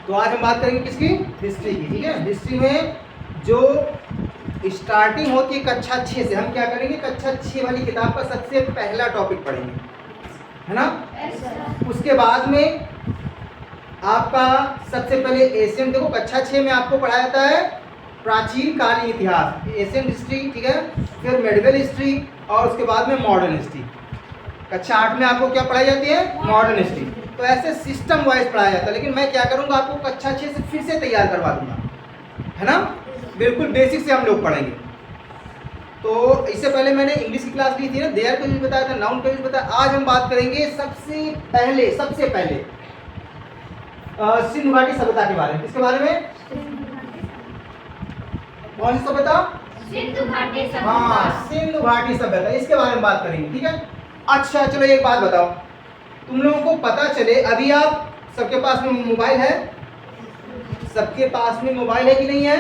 तो आज हम बात करेंगे किसकी? हिस्ट्री की। ठीक है, हिस्ट्री में जो स्टार्टिंग होती है कक्षा 6 से, हम क्या करेंगे, कक्षा 6 वाली किताब का सबसे पहला टॉपिक पढ़ेंगे, है ना। उसके बाद में आपका सबसे पहले एशियन, देखो कक्षा 6 में आपको पढ़ाया जाता है प्राचीन कालीन इतिहास, एशियन हिस्ट्री, ठीक है, फिर मेडिवल हिस्ट्री और उसके बाद में मॉडर्न हिस्ट्री। कक्षा 8 में आपको क्या पढ़ाई जाती है? Modern history. तो ऐसे सिस्टम वाइज पढ़ाया जाता है, लेकिन मैं क्या करूँगा, आपको कक्षा 6 से फिर से तैयार करवा दूंगा, है ना। बिल्कुल बेसिक से हम लोग पढ़ेंगे। तो इससे पहले मैंने इंग्लिश की क्लास ली थी ना, देयर का यूज बताया था, नाउन का यूज बताया। आज हम बात करेंगे सबसे पहले सिंधु घाटी सभ्यता के बारे में। किसके बारे में? कौन सी सभ्यता? सिंधु घाटी सभ्यता। हाँ, सिंधु घाटी सभ्यता, इसके बारे में बात करेंगे। ठीक है, अच्छा चलो एक बात बताओ, तुम लोगों को पता चले, अभी आप सबके पास में मोबाइल है? सबके पास में मोबाइल है कि नहीं है?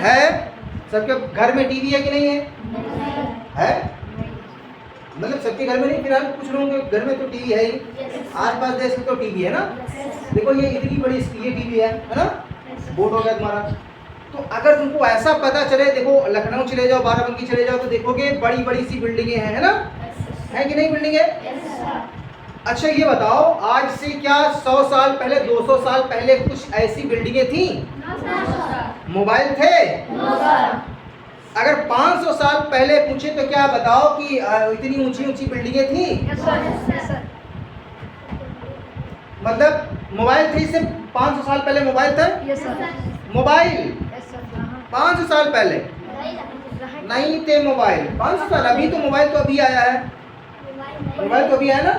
है। सबके घर में टीवी है कि नहीं है? है। मतलब सबके घर में नहीं, फिलहाल कुछ लोगों के घर में तो टीवी है ही, आसपास देश में तो टीवी है ना। देखो ये इतनी बड़ी ये टीवी है ना, बोर्ड हो गया तुम्हारा। तो अगर तुमको ऐसा पता चले, देखो लखनऊ चले जाओ, बाराबंकी चले जाओ, तो देखोगे बड़ी बड़ी सी बिल्डिंगें हैं, है ना, है कि नहीं बिल्डिंगें? अच्छा ये बताओ, आज से क्या 100 साल पहले, 200 साल पहले कुछ ऐसी बिल्डिंगें थी? मोबाइल थे? अगर 500 साल पहले पूछे तो क्या बताओ कि इतनी ऊंची ऊंची बिल्डिंगें थी? मतलब मोबाइल थी सिर्फ 500 साल पहले मोबाइल था? मोबाइल 500 साल पहले नहीं थे मोबाइल। 500 साल, अभी तो मोबाइल तो अभी आया है, मोबाइल तो अभी आया ना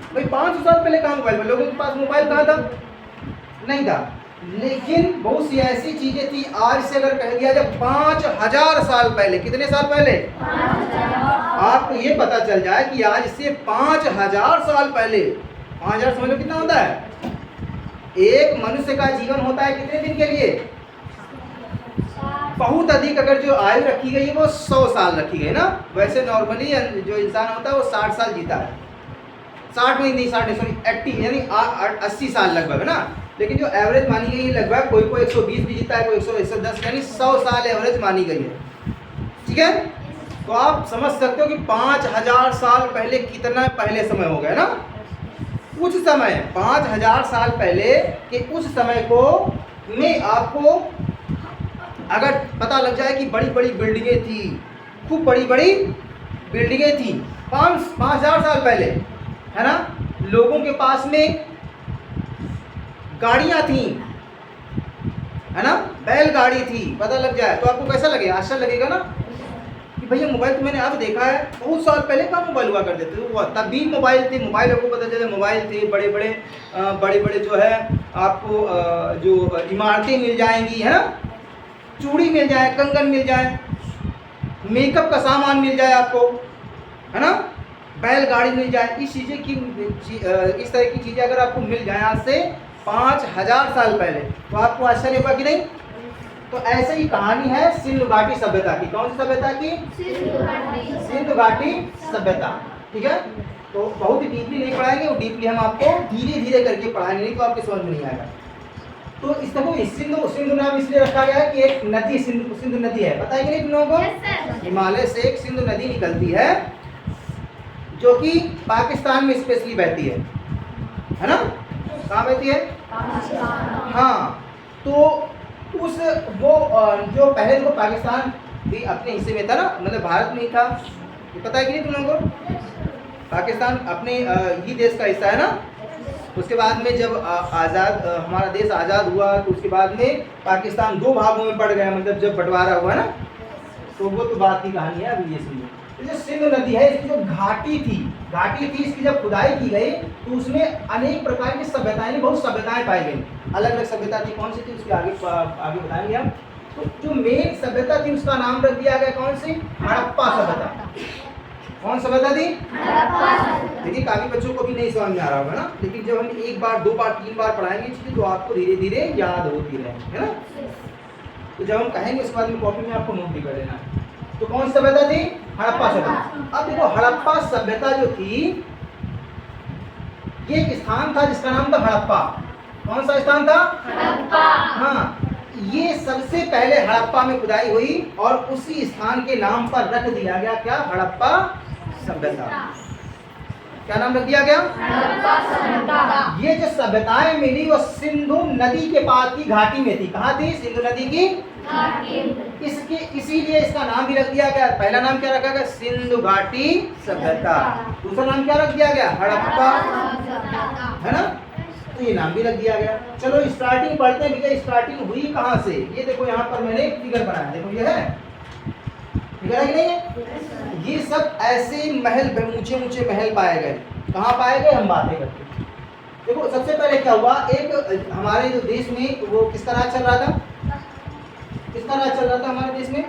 भाई। 500 साल पहले कहाँ मोबाइल, लोगों के पास मोबाइल कहाँ था? नहीं था। लेकिन बहुत सी ऐसी चीजें थी, आज से अगर कह दिया जाए 5000 साल पहले, कितने साल पहले? आपको ये पता चल जाए कि आज से 5000 साल पहले, 5000 समझ लो कितना होता है? एक मनुष्य का जीवन होता है कितने दिन के लिए? बहुत अधिक अगर जो आयु रखी गई है वो 100 साल रखी गई ना। वैसे नॉर्मली जो इंसान होता है वो 60 साल जीता है, 60 नहीं 80 यानी 80 साल लगभग, है ना। लेकिन जो एवरेज मानी गई है लगभग, कोई 120 भी जीता है, कोई 110, यानी 100 साल एवरेज मानी गई है। ठीक है, तो आप समझ सकते हो कि 5000 साल पहले कितना पहले समय हो गया ना। उस समय 5000 साल पहले के उस समय को में आपको अगर पता लग जाए कि बड़ी बड़ी बिल्डिंगें थी, खूब बड़ी बड़ी बिल्डिंगें थी 5000 साल पहले, है ना। लोगों के पास में गाड़ियां थी, है ना, बैलगाड़ी थी, पता लग जाए तो आपको कैसा लगेगा? आश्चर्य लगेगा ना कि भैया मोबाइल तो मैंने अब देखा है, बहुत साल पहले कहाँ मोबाइल हुआ करते थे, वो तभी मोबाइल थे। मोबाइल आपको पता चले मोबाइल थे, बड़े बड़े जो है आपको जो इमारतें मिल जाएंगी, है ना, चूड़ी मिल जाए, कंगन मिल जाए, मेकअप का सामान मिल जाए आपको, है ना, बैलगाड़ी मिल जाए। इस चीज़ें की इस तरह की चीज़ें अगर आपको मिल जाए आज से 5000 साल पहले, तो आपको आश्चर्य होगा कि नहीं। तो ऐसे ही कहानी है सिंधु घाटी सभ्यता की। कौन सी सभ्यता की? सिंधु घाटी सभ्यता। ठीक है, तो बहुत ही डीपली नहीं पढ़ाएंगे, वो डीपली हम आपको धीरे धीरे करके पढ़ाएंगे, नहीं तो आपके समझ में नहीं आएगा। तो इसको सिंधु नाम इसलिए रखा गया है कि एक नदी सिंधु नदी है, पता है कि नहीं तुम लोगों को? हिमालय से एक सिंधु नदी निकलती है जो कि पाकिस्तान में स्पेशली बहती है ना। कहाँ बहती है? हाँ, तो उस वो जो पहले देखो पाकिस्तान भी अपने हिस्से में था ना, मतलब भारत में ही था, ये पता है कि नहीं तुम लोगों को? पाकिस्तान अपने ही देश का हिस्सा है ना। उसके बाद में जब हमारा देश आज़ाद हुआ तो उसके बाद में पाकिस्तान 2 भागों में पड़ गया, मतलब जब बंटवारा हुआ ना, तो वो तो बात की कहानी है। अभी ये सुनिए, जो सिंधु नदी है, इसकी जो घाटी थी, इसकी जब खुदाई की गई तो उसमें अनेक प्रकार की सभ्यताएं, बहुत सभ्यताएं पाई गई, अलग अलग सभ्यता थी। कौन सी थी उसके आगे बताएंगे हम। तो जो मेन सभ्यता थी उसका नाम रख दिया गया कौन सी? हड़प्पा सभ्यता। कौन सभ्यता थी? देखिए काफी बच्चों को भी नहीं समझ में आ रहा होगा ना, लेकिन जब हम 1 बार 2 बार 3 बार पढ़ाएंगे चीजें तो आपको धीरे धीरे याद होती रहेगी, है ना। तो जब हम कहेंगे उसके बाद में कॉपी में आपको नोट भी कर लेना। तो कौन सभ्यता थी? हड़प्पा सभ्यता। अब देखो हड़प्पा सभ्यता जो थी, ये एक स्थान था जिसका नाम था हड़प्पा। कौन सा स्थान था? हड़प्पा। हाँ, ये सबसे पहले हड़प्पा में खुदाई हुई और उसी स्थान के नाम पर रख दिया गया क्या? हड़प्पा सभ्यता। क्या नाम रख दिया गया? हड़प्पा सभ्यता। ये जो सभ्यताएं मिली वो सिंधु नदी के पास की घाटी में थी। कहाँ थी? सिंधु नदी की घाटी। इसके इसीलिए इसका नाम भी रख दिया गया। पहला नाम क्या रखा गया? सिंधु घाटी सभ्यता। दूसरा नाम क्या रख दिया गया? हड़प्पा, है ना? तो ये नाम भी रख दिया गया। चलो स्टार्टिंग पढ़ते हैं भैया। स्टार्टिंग हुई कहाँ से? ये देखो यहाँ पर मैंने एक फिगर बनाया। देखो ये है फिगर, है कि नहीं है? ये सब ऐसे महल, ऊंचे ऊंचे महल पाए गए। कहाँ पाए गए? हम बातें करते हैं। देखो सबसे पहले क्या हुआ, एक हमारे जो देश में वो किसका राज चल रहा था? किसका राज चल रहा था हमारे देश में?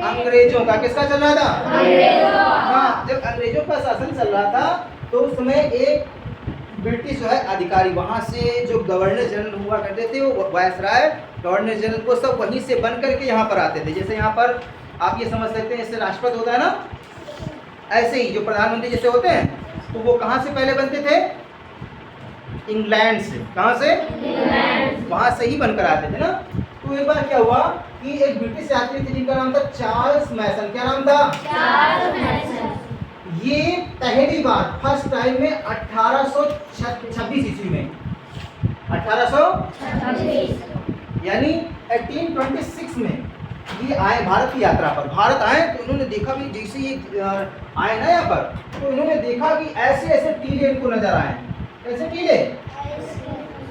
अंग्रेजों का। किसका चल रहा था? अंग्रेजों। हाँ, जब अंग्रेजों का शासन चल रहा था तो उस समय एक ब्रिटिश जो है अधिकारी, वहाँ से जो गवर्नर जनरल हुआ करते थे, वो वायसराय गवर्नर जनरल, वो सब वहीं से बन करके यहाँ पर आते थे। जैसे यहाँ पर आप ये समझ सकते हैं, जैसे राष्ट्रपति होता है ना, ऐसे ही जो प्रधानमंत्री जैसे होते हैं, तो वो कहाँ से पहले बनते थे? इंग्लैंड से। कहाँ से? इंग्लैंड। वहाँ से ही बनकर आते थे ना। तो एक बार क्या हुआ कि एक ब्रिटिश यात्री थे जिनका नाम था चार्ल्स मैसन। क्या नाम था? चार्ल्स मैसन। ये पहली बार फर्स्ट टाइम में 1826 ईस्वी में, 1826 यानी 1826 में ये आए भारत की यात्रा पर। भारत आए तो इन्होंने देखा भी, जैसे ये आए ना यहाँ पर, तो इन्होंने देखा कि ऐसे ऐसे टीले इनको नजर आए। कैसे टीले?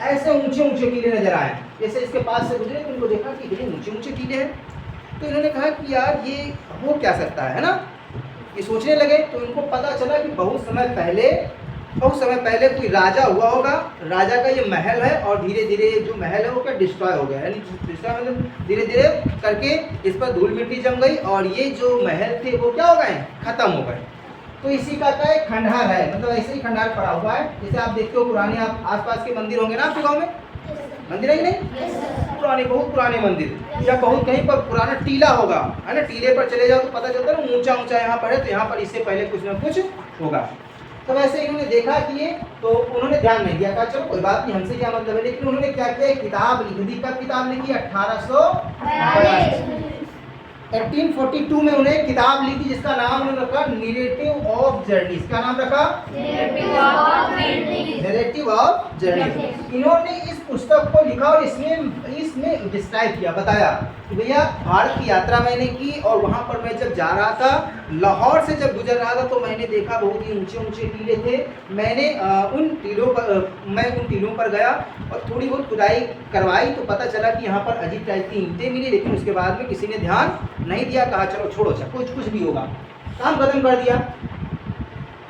ऐसे ऊंचे ऊंचे टीले नजर आए। जैसे इसके पास से गुजरे तो इनको देखा कि इतने ऊंचे ऊंचे टीले हैं। तो इन्होंने कहा कि यार ये हो क्या सकता है ना? ये सोचने लगे तो इनको पता चला कि बहुत समय पहले कोई राजा हुआ होगा। राजा का ये महल है और धीरे धीरे जो महल है वो क्या डिस्ट्रॉय हो गया, यानी डिस्ट्रॉय मतलब धीरे धीरे करके इस पर धूल मिट्टी जम गई और ये जो महल थे वो क्या हो गए? खत्म हो गए। तो इसी का क्या एक खंडहर है, मतलब ऐसे ही खंडहर पड़ा हुआ है। जैसे आप देखते हो पुराने आप आसपास के मंदिर होंगे ना आपके गाँव में, मंदिर है कि नहीं? पुराने, बहुत पुराने मंदिर, या बहुत कहीं पर पुराना टीला होगा, है ना? टीले पर चले जाओ तो पता चलता है ना, ऊंचा ऊंचा यहाँ पर है, तो यहाँ पर इससे पहले कुछ ना कुछ होगा। तो वैसे इन्होंने देखा कि ये, तो उन्होंने ध्यान नहीं दिया, कहा चलो कोई बात नहीं, हमसे क्या मतलब है। लेकिन उन्होंने क्या किया? किताब लिख दी। कब किताब लिखी? 1842 में उन्हें किताब लिखी जिसका नाम उन्होंने रखा नैरेटिव ऑफ जर्नीज। क्या नाम रखा? Narrative of journeys. इन्होंने इस पुस्तक को लिखा और इसमें डिस्क्राइब किया, बताया कि भैया भारत की यात्रा मैंने की और वहाँ पर मैं जब जा रहा था, लाहौर से जब गुजर रहा था तो मैंने देखा बहुत ही ऊंचे ऊंचे टीले थे। मैंने उन टीलों पर गया और थोड़ी बहुत खुदाई करवाई तो पता चला कि यहाँ पर अजीब टाइप की ईंटें मिली। लेकिन उसके बाद में किसी ने ध्यान नहीं दिया, कहा चलो छोड़ो, कुछ भी होगा, काम खत्म कर दिया।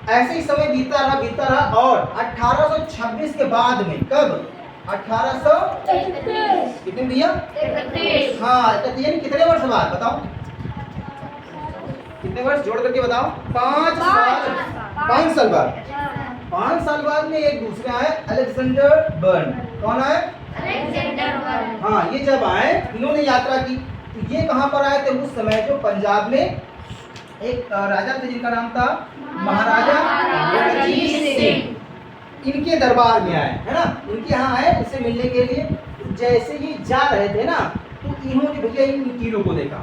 ऐसे ही समय बीतता रहा और 1826 के बाद में, कब? 1831 कितने भैया? 31। हाँ, यानी कितने वर्ष बाद? बताओ कितने वर्ष जोड़ करके बताओ? 5 साल बाद। 5 साल बाद में एक दूसरे आए, अलेक्जेंडर बर्न। कौन आए? Alexander burn. हाँ, ये जब आए इन्होंने यात्रा की तो ये कहाँ पर आए थे? उस समय जो पंजाब में एक राजा थे जिनका नाम था महाराजा रणजीत सिंह। इनके दरबार में आए, है ना? इनके यहाँ आए इनसे मिलने के लिए। जैसे ही जा रहे थे ना तो इन्होंने भैया इन टीलों को देखा,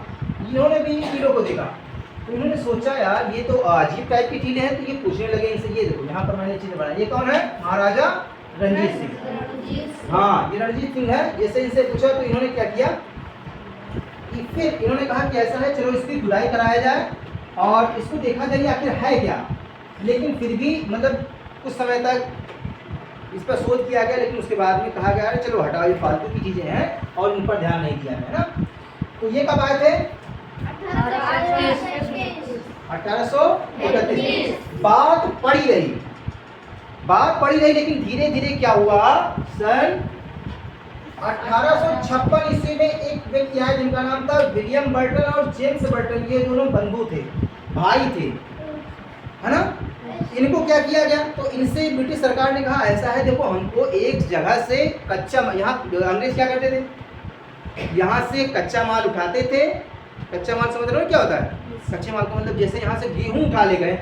तो इन्होंने सोचा यार ये तो अजीब टाइप की टीले हैं। तो ये पूछने लगे इनसे, ये देखो यहाँ पर मैंने चीजें बनाई, ये कौन है? महाराजा रणजीत सिंह। हाँ, ये रणजीत सिंह है। जैसे इनसे पूछा तो इन्होंने क्या किया कि फिर इन्होंने कहा कि ऐसा है, चलो इसकी खुदाई कराया जाए और इसको देखा जाए आखिर है क्या। लेकिन फिर भी मतलब कुछ समय तक इस पर शोध किया गया, लेकिन उसके बाद में कहा गया अरे चलो हटाओ, ये फालतू की चीज़ें हैं और उन पर ध्यान नहीं दिया गया, है ना? तो ये कब आए थे? 1831। बात पड़ी रही, लेकिन धीरे धीरे क्या हुआ? सन 1856 ईस्वी में एक व्यक्ति आए जिनका नाम था विलियम बर्टन और जेम्स बर्टन। ये दोनों बंधु थे, भाई थे, है ना? इनको क्या किया गया? तो इनसे ब्रिटिश सरकार ने कहा ऐसा है, देखो हमको एक जगह से कच्चा, यहाँ अंग्रेज क्या करते थे? यहाँ से कच्चा माल उठाते थे। कच्चा माल समझ रहे हो क्या होता है? कच्चे माल का मतलब जैसे यहाँ से गेहूँ उठा ले गए,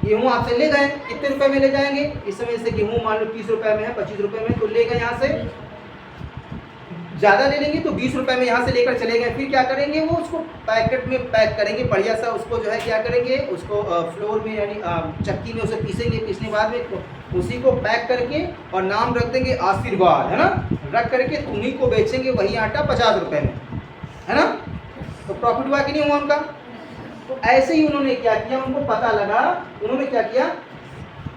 गेहूँ आपसे ले गए, कितने रुपए में ले जाएंगे? इस समय से गेहूँ मान लो 30 रुपए में है, 25 रुपए में, तो ले गए यहाँ से, ज़्यादा ले लेंगे तो 20 रुपए में यहाँ से लेकर चले गए। फिर क्या करेंगे, वो उसको पैकेट में पैक करेंगे बढ़िया सा, उसको जो है क्या करेंगे, उसको फ्लोर में यानी चक्की में उसे पीसेंगे, पीसने के बाद में उसी को पैक करके और नाम रख देंगे आशीर्वाद, है ना, रख करके उन्हीं को बेचेंगे वही आटा 50 रुपए में, है ना। तो प्रॉफिट हुआ कि नहीं हुआ उनका? तो ऐसे ही उन्होंने क्या किया, उनको पता लगा, उन्होंने क्या किया,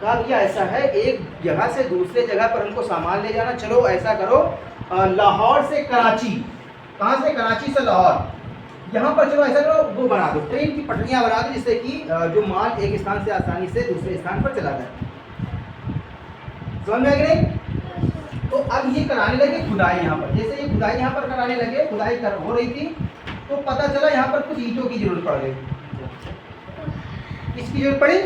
कहा भैया ऐसा है, एक जगह से दूसरे जगह पर हमको सामान ले जाना, चलो ऐसा करो, लाहौर से कराची, कहाँ से? कराची से लाहौर, यहाँ पर चलो ऐसा करो, वो बना दो, ट्रेन की पटरियाँ बना दो, जिससे कि जो माल एक स्थान से आसानी से दूसरे स्थान पर चला जाए। समझ में आ गई नहीं? तो अब ये कराने लगे खुदाई यहाँ पर, जैसे ये खुदाई यहाँ पर कराने लगे, खुदाई हो रही थी, तो पता चला यहाँ पर कुछ ईंटों की जरूरत पड़ गई। किसकी जरूरत पड़ी?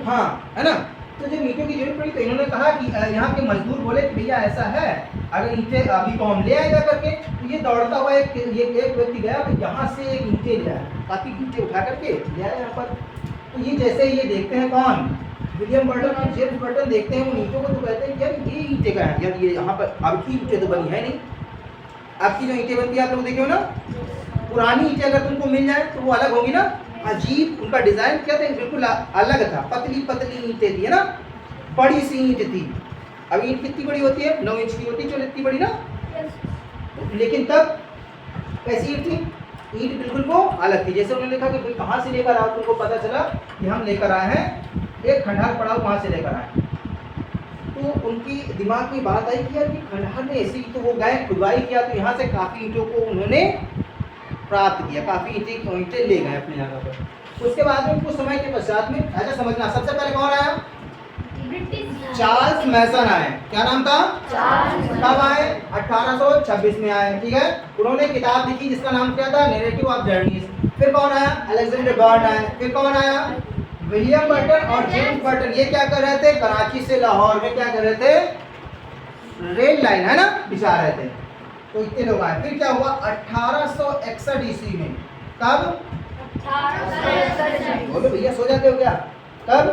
हाँ, है ना। तो जब ईंटों की जरूरत पड़ी तो इन्होंने कहा कि यहाँ के मजदूर बोले कि भैया ऐसा है, अगर ईंटें अभी को हम ले आएगा करके, तो ये दौड़ता हुआ एक व्यक्ति गया, तो यहाँ से एक ईंटें ले आया, काफ़ी ईंटें उठा करके ले आया यहाँ पर। तो ये जैसे ये देखते हैं, कौन? विलियम बर्टन और जेम्स बर्टन देखते हैं उन ईंटों को, तो कहते हैं यार ये ईंटें का है यार, ये यहाँ पर अब की ईंटें तो बनी है नहीं। आपकी जो ईंटें बनती है आप लोग देखे हो ना, पुरानी ईंटें अगर तुमको मिल जाए तो वो अलग होगी ना, अजीब, उनका डिजाइन क्या था, बिल्कुल अलग था, पतली पतली ईंटें थी, है ना, बड़ी सी ईंट थी। अब ईंट कितनी बड़ी होती है? 9 इंच की होती है, चलो इतनी बड़ी ना, लेकिन तब कैसी ईंट थी? ईंट बिल्कुल वो अलग थी। जैसे उन्होंने कहा कि भाई कहाँ से लेकर आओ, तुमको पता चला कि हम लेकर आए हैं एक खंडहर पड़ा वहाँ से लेकर आए, तो उनकी दिमाग में बात आई कि यार कि खंडहर में ऐसी, तो वो गए खुदाई किया, तो यहाँ से काफ़ी ईंटों को उन्होंने प्राप्त किया, काफ़ी ईंटें ले गए अपनी जगह पर। उसके बाद में कुछ समय के पश्चात में ऐसा समझना, सबसे पहले कौन आया? चार्ल्स मैसन आए। क्या नाम था? कब आए? 1826 में आए, ठीक है। उन्होंने किताब लिखी जिसका नाम क्या था? Narrative of journeys. फिर कौन आया? अलेक्जेंडर बर्न आए। फिर कौन आया? विलियम बर्टन और जेम्स बर्टन। ये क्या कर रहे थे? कराची से लाहौर में क्या कर रहे थे? रेल लाइन, है ना, बिछा रहे थे। तो इतने लोग आए। फिर क्या हुआ? 1861 ईस्वी में। कब? बोलो भैया, सो जाते हो क्या? कब?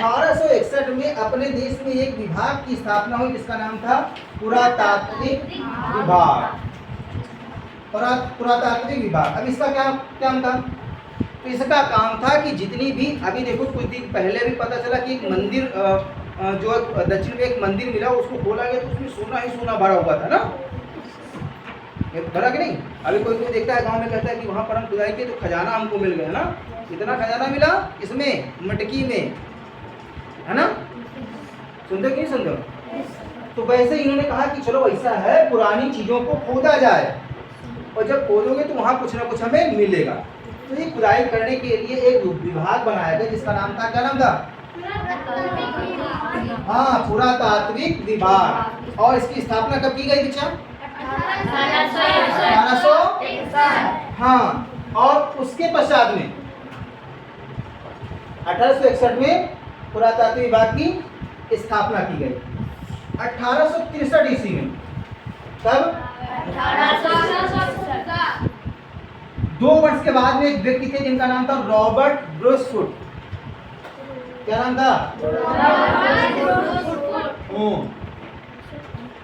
1861 में अपने देश में एक विभाग की स्थापना हुई जिसका नाम था पुरातात्विक विभाग। पुरातात्विक विभाग। अब इसका क्या काम था? तो इसका काम था कि जितनी भी, अभी देखो कुछ दिन पहले भी पता चला कि एक मंदिर जो दक्षिण में एक मंदिर मिला, उसको खोला गया तो उसमें सोना ही सोना भरा हुआ था ना, भरा कि नहीं? अभी कोई देखता है गांव में, कहता है कि वहाँ पर हम खुदाई किए तो खजाना हमको मिल गया ना। कितना खजाना मिला? इसमें मटकी में, है ना। सुनते कि नहीं सुनते? तो वैसे ही इन्होंने कहा कि चलो ऐसा है, पुरानी चीज़ों को खोदा जाए, और जब खोदोगे तो वहाँ कुछ ना कुछ हमें मिलेगा। तो ये खुदाई करने के लिए एक विभाग बनाया गया जिसका नाम था, क्या नाम था? हाँ, पुरातात्विक विभाग। और इसकी स्थापना कब की गई बच्चा? 1861। हाँ, और उसके पश्चात में 1861 में पुरातात्विक विभाग की स्थापना की गई। 1863 ईस्वी में, तब 2 वर्ष के बाद में एक व्यक्ति थे जिनका नाम था रॉबर्ट ब्रूसफुट। क्या नाम था?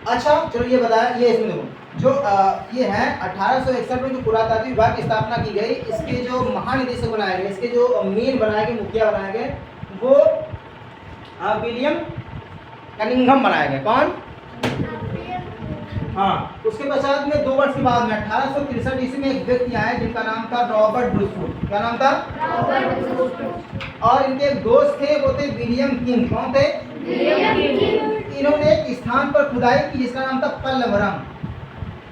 अच्छा, चलो ये बताया, ये इसमें देखो जो ये है 1861 में जो पुरातात्विक विभाग की स्थापना की गई, इसके जो महानिदेशक बनाए गए, इसके जो मेन बनाए गए, मुखिया बनाए गए, वो विलियम कनिंघम बनाए गए। कौन? हाँ, उसके पश्चात में 2 वर्ष के बाद में 1863 ईस्वी में एक व्यक्ति आए जिनका नाम था रॉबर्ट ब्रूसफुट। क्या नाम था? और इनके एक दोस्त थे, वो थे विलियम किंग। कौन थे? इन्होंने एक स्थान पर खुदाई की जिसका नाम था पल्लवरम।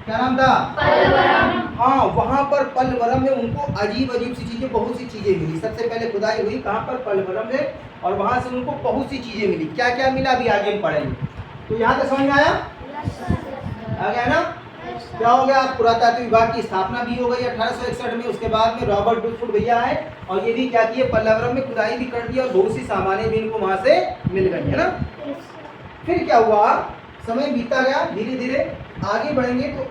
क्या नाम था? पल्लवरम। हाँ, वहाँ पर पल्लवरम में उनको अजीब अजीब सी चीजें, बहुत सी चीजें मिली। सबसे पहले खुदाई हुई कहाँ पर? पल्लवरम में, और वहाँ से उनको बहुत सी चीजें मिली। क्या क्या मिला अभी आगे हम पढ़ेंगे। तो यहाँ तक समझ में आया? आ गया ना? क्या हो गया? पुरातात्विक विभाग की स्थापना भी हो गई 1861 में। उसके बाद में रॉबर्ट ब्रूसफुट भैया आए और ये भी क्या किए? पल्लवरम में खुदाई भी कर दिया और बहुत सी सामानें भी इनको वहाँ से मिल गई, है ना। फिर क्या हुआ? समय बीता गया, धीरे धीरे आगे बढ़ेंगे तो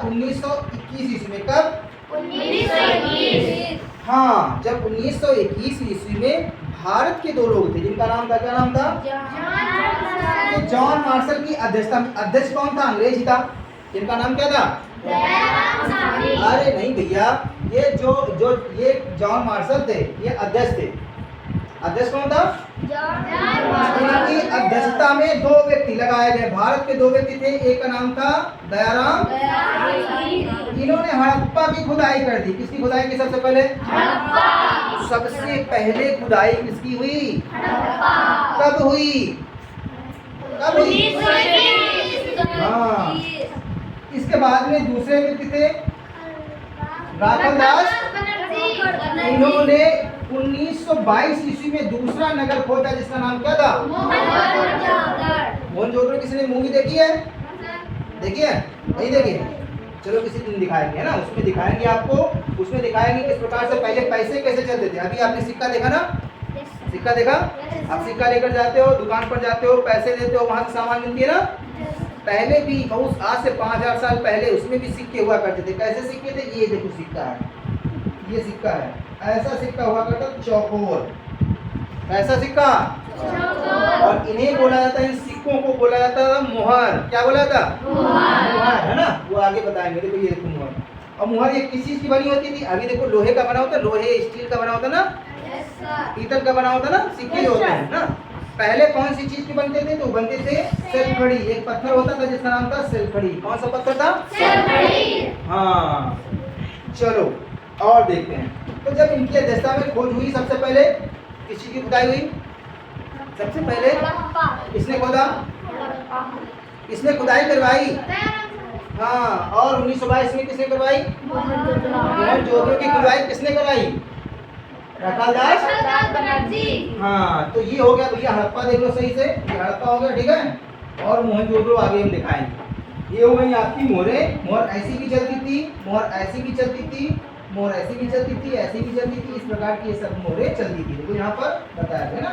1921 ईस्वी में। कब? 1921। हाँ, जब 1921 ईस्वी में भारत के दो लोग थे जिनका नाम था, क्या नाम था? ये जॉन मार्शल की अध्यक्षता में, अध्यक्ष कौन था? अंग्रेज ही था। जिनका नाम क्या था? अरे नहीं भैया, ये जो जो ये जॉन मार्शल थे, ये अध्यक्ष थे। अध्यक्ष कौन था? इनकी अध्यक्षता में दो व्यक्ति लगाए गए। भारत के दो व्यक्ति थे, एक का नाम था दयाराम। इन्होंने हड़प्पा की खुदाई कर दी। किसकी खुदाई की सबसे पहले? सबसे पहले खुदाई किसकी हुई? कब हुई? कब हुई? हाँ। इसके बाद में दूसरे व्यक्ति थे राघव दास। इन्होंने 1922 ईस्वी में दूसरा नगर खोजा जिसका नाम क्या था? मोहनजोदड़ो। किसी ने मूवी देखी है? देखी है? नहीं देखी? चलो किसी दिन दिखाएंगे, है ना, उसमें दिखाएंगे आपको। उसमें दिखाएंगे किस प्रकार से पहले पैसे कैसे चलते थे। अभी आपने सिक्का देखा ना? सिक्का देखा? आप सिक्का लेकर जाते हो, दुकान पर जाते हो, पैसे देते हो, वहां से सामान मिलती है ना। पहले भी बहुत, आज से 5000 साल पहले उसमें भी सिक्के हुआ करते थे। कैसे सिक्के थे? ये देखो सिक्का है, ये सिक्का है, ऐसा सिक्का हुआ करता चौकोर, ऐसा सिक्का। और इन्हें बोला जाता है, इन सिक्कों को बोला जाता था मुहर। क्या बोला था? मुहर, है ना। वो आगे बताएंगे। देखो ये देखो मुहर। और मुहर ये किस चीज की बनी होती थी? अभी देखो लोहे का बना होता है, लोहे स्टील का बना होता ना, पीतल का बना होता ना, सिक्के होते हैं ना। पहले कौन सी चीज के बनते थे? तो बनते थे सेलखड़ी। एक पत्थर होता था जिसका नाम था सेलखड़ी। कौन सा पत्थर था? हाँ। चलो और देखते हैं। तो जब इनकी अध्यक्षता में खोज हुई, सबसे पहले किस चीज की खुदाई हुई? सबसे पहले इसने खोदा, इसने खुदाई करवाई। हाँ। और 1922 में किसने करवाई? मोहनजोदड़ो की खुदाई किसने करवाई? राघव दास। हाँ। तो ये हो गया भैया हड़प्पा। देख लो सही से, ये हड़प्पा हो गया, ठीक है। और मोहनजोदड़ो आगे हम दिखाएंगे। ये हो गई आपकी मोहरें। मोहर ऐसी भी चलती थी, मोहर ऐसी भी चलती थी, मोहर ऐसी भी चलती थी, ऐसी भी चलती थी। इस प्रकार की ये सब मोहरें चलती थी। देखो यहाँ पर बताया गया ना।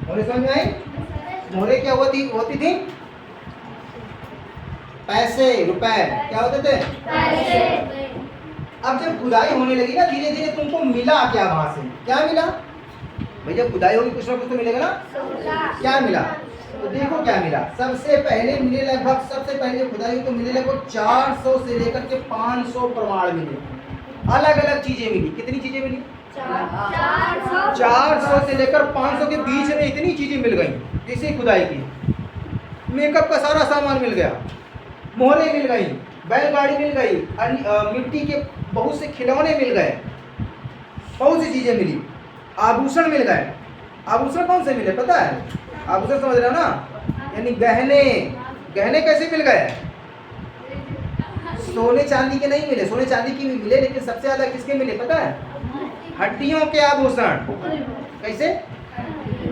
मोहरें समझ में आई? मोहरें क्या होती थी? पैसे, रुपए। क्या होते थे? पैसे। अब जब खुदाई होने लगी ना धीरे धीरे, तुमको मिला क्या वहां से? क्या मिला भैया? खुदाई होगी, कुछ ना कुछ तो मिलेगा ना। क्या मिला? तो देखो क्या मिला। सबसे पहले मिले लगभग, सबसे पहले जब खुदाई हुई तो मिले लगभग 400 से लेकर के 500 प्रमाण मिले। अलग अलग चीजें मिली। कितनी चीजें मिली? 400 से लेकर 500 के बीच में इतनी चीजें मिल गई। इसी खुदाई की मेकअप का सारा सामान मिल गया, मोहरें मिल गई, बैलगाड़ी मिल गई, मिट्टी के बहुत से खिलौने मिल गए, बहुत सी चीजें मिली। आभूषण मिल गए। आभूषण कौन से मिले पता है? आभूषण समझ रहे हो ना, यानी गहने। गहने कैसे मिल गए? सोने चांदी के नहीं मिले, सोने चांदी की भी मिले, लेकिन सबसे ज्यादा किसके मिले पता है? हड्डियों के आभूषण। कैसे?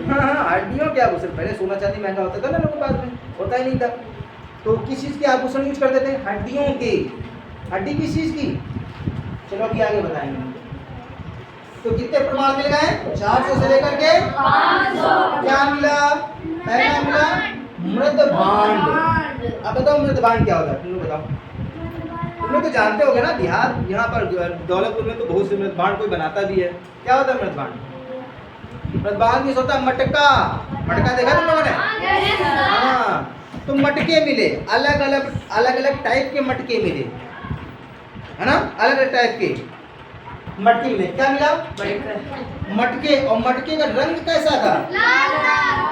हाँ, हड्डियों के आभूषण। पहले सोना चांदी महंगा होता था ना, लोगों के पास में होता ही नहीं था। तो किस चीज के आभूषण यूज करते थे? हड्डियों के। हड्डी किस चीज की? चलो अभी आगे बताएंगे। तो कितने प्रमाण मिल गए? 400 से लेकर के 500। क्या मिला? पहला मिला मृदभांड। अब बताओ मृदभांड क्या होता है? तुम लोग बताओ। तुम लोग तो जानते होगे ना, बिहार यहाँ पर दौलतपुर में तो बहुत से मृदभांड कोई बनाता भी है। क्या होता है मृदभांड? मृदभांड में होता है मटका। मटका देखा तुम लोगों ने? हाँ। तो मटके मिले, अलग अलग टाइप के मटके मिले, है ना। अलग अलग टाइप के मटके मिले। क्या मिला? मटके। और मटके का रंग कैसा था?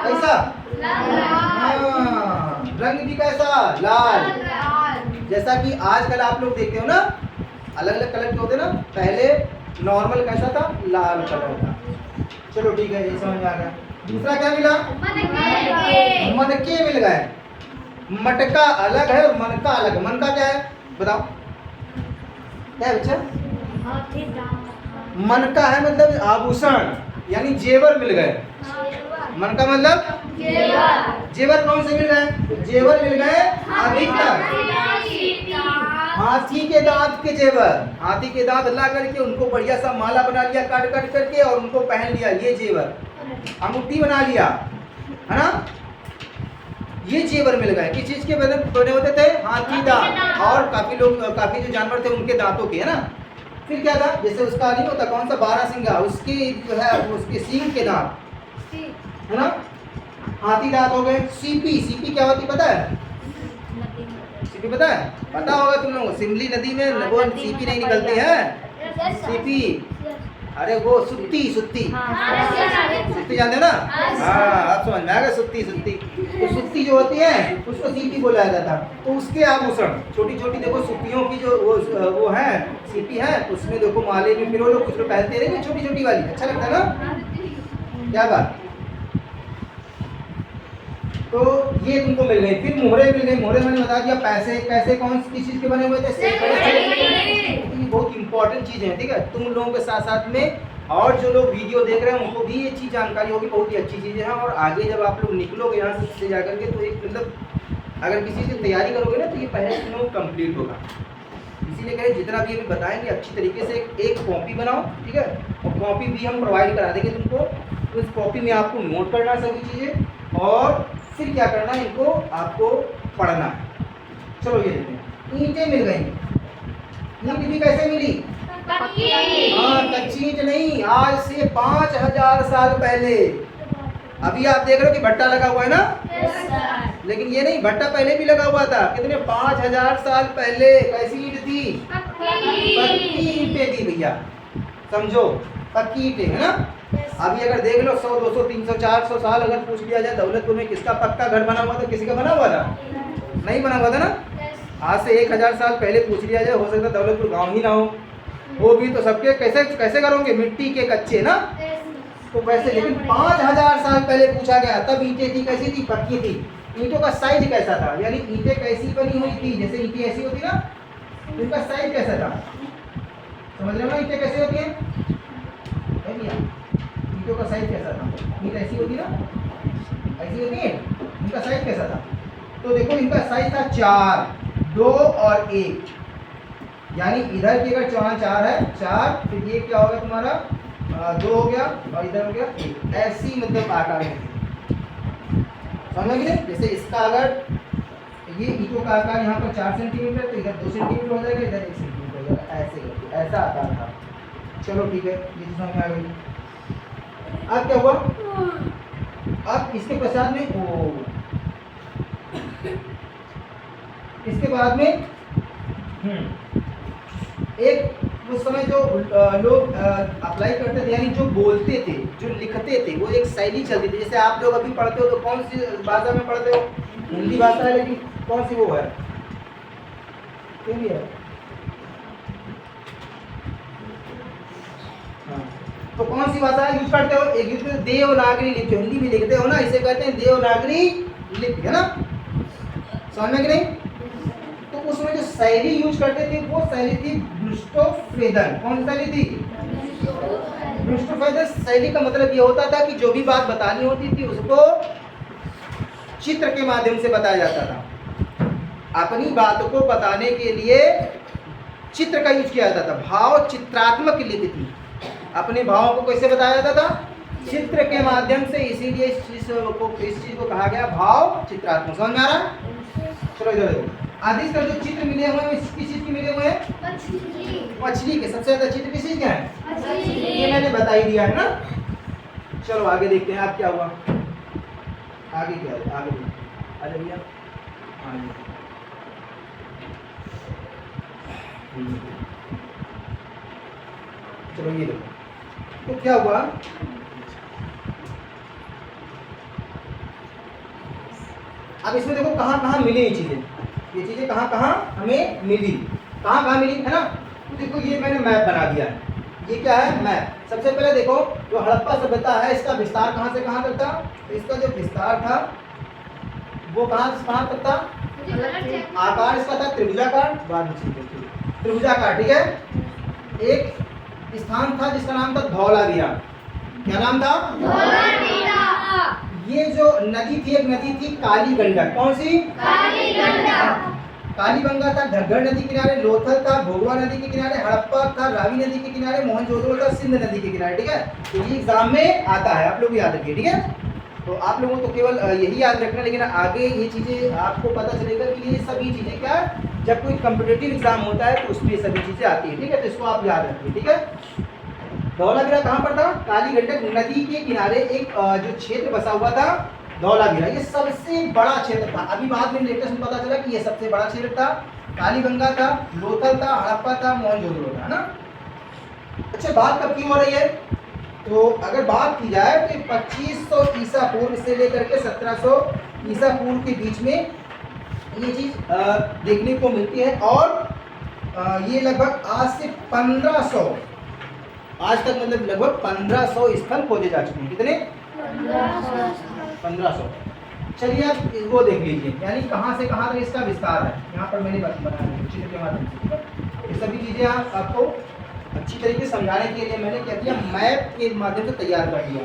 कैसा? हाँ, रंग भी कैसा? लाल। जैसा कि आजकल आप लोग देखते हो ना, अलग अलग कलर के होते ना। पहले नॉर्मल कैसा था? लाल कलर था। चलो ठीक है, ये समझ में आ गया। दूसरा क्या मिला? मनके मिल गए। मटका अलग है और मनका अलग है। मनका क्या है बताओ? क्या है बच्चा? मनका है मतलब आभूषण, यानी जेवर मिल गए। मनका मतलब जेवर। कौन से मिल गए? जेवर मिल गए अधिकतर हाथी के दांत के जेवर। हाथी के दांत ला करके उनको बढ़िया सा माला बना लिया, काट काट करके, और उनको पहन लिया। ये जेवर। अंगूठी बना लिया, है ना। ये जेवर मिल गए। किस चीज के बने होते थे? हाथी दांत। और काफी लोग, काफी जो जानवर थे उनके दांतों के, है ना। फिर क्या था, जैसे उसका नहीं होता कौन सा बारहसिंगा, उसके जो है उसके सींग के दांत है ना, हाथी दांत हो गए। सीपी, सीपी क्या होती पता है? सीपी पता है? पता होगा तुम लोगों को, सिमली नदी में वो सीपी नहीं निकलती है, सीपी, अरे वो सुत्ती, सुत्ती, सुत्ती जानते हो ना? हाँ, आप समझ में आ गया, सुत्ती, सुत्ती। तो सुत्ती जो होती है उसको सीपी बोला जाता था। तो उसके आभूषण छोटी छोटी देखो सुत्तियों की जो वो है सीपी है, उसमें देखो माले में फिर वो लोग कुछ लोग पहनते रहे छोटी छोटी वाली, अच्छा लगता है ना? क्या बात। तो ये तुमको मिल गई। फिर मोहरे मिल गए। मोहरे मैंने बता दिया पैसे, पैसे कौन सी चीज के बने हुए थे? ये बहुत इंपॉर्टेंट चीज है, ठीक है? तुम लोगों के साथ साथ में और जो लोग वीडियो देख रहे हैं उनको भी ये चीज जानकारी होगी, बहुत ही अच्छी चीजें हैं। और आगे जब आप लोग निकलोगे यहाँ से जाकर के, तो एक मतलब अगर किसी की तैयारी करोगे ना, तो ये पहले तुम लोग कंप्लीट होगा। इसीलिए कहें जितना भी अभी बताएंगे अच्छी तरीके से एक कॉपी बनाओ, ठीक है? और कॉपी भी हम प्रोवाइड करा देंगे तुमको। तो इस कॉपी में आपको नोट करना सभी चीज़ें, और फिर क्या करना है, इनको आपको पढ़ना है। चलो ये देखते हैं। ईंटें मिल गई। ईंट भी कैसे मिली? हाँ, कच्ची ईंट नहीं, आज से 5000 साल पहले। अभी आप देख रहे हो कि भट्टा लगा हुआ है ना, लेकिन ये नहीं, भट्टा पहले भी लगा हुआ था। कितने? 5000 साल पहले। कैसी ईंट थी? पक्की ईंटें थी भैया, समझो, पक्की ईंटें, है ना? अभी अगर देख लो 100, 200, 300, 400 साल अगर पूछ लिया जाए दौलतपुर में किसका पक्का घर बना हुआ था, किसी का बना हुआ था? नहीं बना हुआ था ना? आज से 1000 साल पहले पूछ लिया जाए, हो सकता है दौलतपुर गांव ही ना हो भी, तो सबके कैसे कैसे करोगे? मिट्टी के कच्चे ना, तो वैसे। लेकिन 5000 साल पहले पूछा गया, तब ईंटें थी, कैसी थी? पक्की थी। ईंटों का साइज कैसा था? यानी ईंटें कैसी बनी हुई थी? जैसे ईंटें ऐसी होती ना, तो इनका साइज कैसा था? समझ रहे हो ना ईंटें कैसी होती हैं? ईंटों का साइज कैसा था? ईंट ऐसी होती ना, ऐसी होती है, इनका साइज कैसा था? तो देखो इनका साइज था 4, 2 और 1, यानी इधर की अगर 4 है 4, फिर ये क्या होगा तुम्हारा 2 हो गया, और इधर हो गया 1। ऐसी मतलब आकार में समझ गए? जैसे इसका अगर ये ईंटों का आकार यहाँ पर 4 सेंटीमीटर, तो इधर 2 सेंटीमीटर हो जाएगा, इधर 1 सेंटीमीटर हो जाएगा, ऐसे करके ऐसा आकार था। चलो ठीक है, ये चीज समझ में आ गई। अब क्या हुआ? अब इसके पश्चात में इसके बाद में एक उस समय जो लोग अप्लाई करते थे, यानी जो बोलते थे, जो लिखते थे, वो एक शैली चलती थी। जैसे आप लोग अभी पढ़ते हो तो कौन सी भाषा में पढ़ते हो? हिंदी भाषा है, लेकिन कौन सी वो है? हिंदी है। हाँ, तो कौन सी भाषा यूज करते हो? एक यूज करते देवनागरी लिपि, हिंदी में लिखते हो ना, इसे कहते हैं देवनागरी लिपि, है ना? समझ में कि नहीं? तो उसमें जो शैली यूज करते थे वो शैली थी ब्रुस्टोफेदन। कौन सी शैली थी? ब्रुस्टोफेदन शैली का मतलब ये होता था कि जो भी बात बतानी होती थी उसको चित्र के माध्यम से बताया जाता था। अपनी बातों को बताने के लिए चित्र का यूज किया जाता था। भाव चित्रात्मक लिपि थी। अपने भावों को कैसे बताया जाता था? चित्र के माध्यम से। इसीलिए इस चीज को कहा गया भाव चित्रात्मक। समझ में आ रहा है? चलो इधर देखो, अधिकतर जो चित्र मिले हुए हैं किस चीज के मिले हुए हैं? मछली के। सबसे ज्यादा चित्र किस चीज के हैं? ये मैंने बता ही दिया है ना। चलो आगे देखते हैं अब क्या हुआ। आगे क्या है? आगे आ जाइए। चलो ये देखो, तो क्या हुआ? अब इसमें देखो कहाँ कहाँ मिली ये चीजें कहाँ कहाँ हमें मिली, कहाँ कहाँ मिली, है ना? तो देखो ये मैंने मैप बना दिया है। ये क्या है? मैप। सबसे पहले देखो जो हड़प्पा सभ्यता है इसका विस्तार कहाँ से कहाँ तक था? तो इसका जो विस्तार था वो कहाँ से कहाँ तक था? आकार इसका था त्रिभुजाकार, त्रिभुजाकार, ठीक है। एक स्थान था जिसका नाम था धौलावीरा। क्या नाम था? धौलावीरा। ये जो नदी थी, एक नदी थी काली गंडक। कौन सी? काली गंडक। काली गंगा था घग्गर नदी के किनारे, लोथल था भोगवा नदी के किनारे, हड़प्पा था रावी नदी के किनारे, मोहनजोदड़ो था सिंध नदी के किनारे, ठीक है। तो ये एग्जाम में आता है, आप लोग याद रखिए, ठीक है। तो आप लोगों को तो केवल यही याद रखना, लेकिन आगे ये चीजें आपको पता चलेगा कि ये सभी चीजें क्या जब कोई कम्पिटिटिव एग्जाम होता है तो उसमें ये सभी चीज़ें आती है, ठीक है। तो इसको आप याद रखिए, ठीक है। धौलावीरा कहाँ पर था? काली गंडक नदी के किनारे एक जो क्षेत्र बसा हुआ था धौलावीरा, ये सबसे बड़ा क्षेत्र था। अभी बाद में लेटेस्ट में पता चला कि ये सबसे बड़ा क्षेत्र था। कालीगंगा था, लोथल था, हड़प्पा था, मोहनजोदड़ो था, ना। अच्छा, बात कब की हो रही है? तो अगर बात की जाए तो 2500 ईसा पूर्व से लेकर के 1700 ईसा पूर्व के बीच में ये चीज़ देखने को मिलती है। और ये लगभग आज से 1500 आज तक मतलब लगभग 1500 स्थल खोजे जा चुके हैं। कितने? 1500। चलिए आप वो देख लीजिए, यानी कहाँ से कहाँ तक इसका विस्तार है। यहाँ पर मैंने बनाया चित्र के माध्यम से ये सभी चीज़ें आपको अच्छी तरीके से समझाने के लिए मैंने क्या किया, मैप के माध्यम से तैयार कर दिया।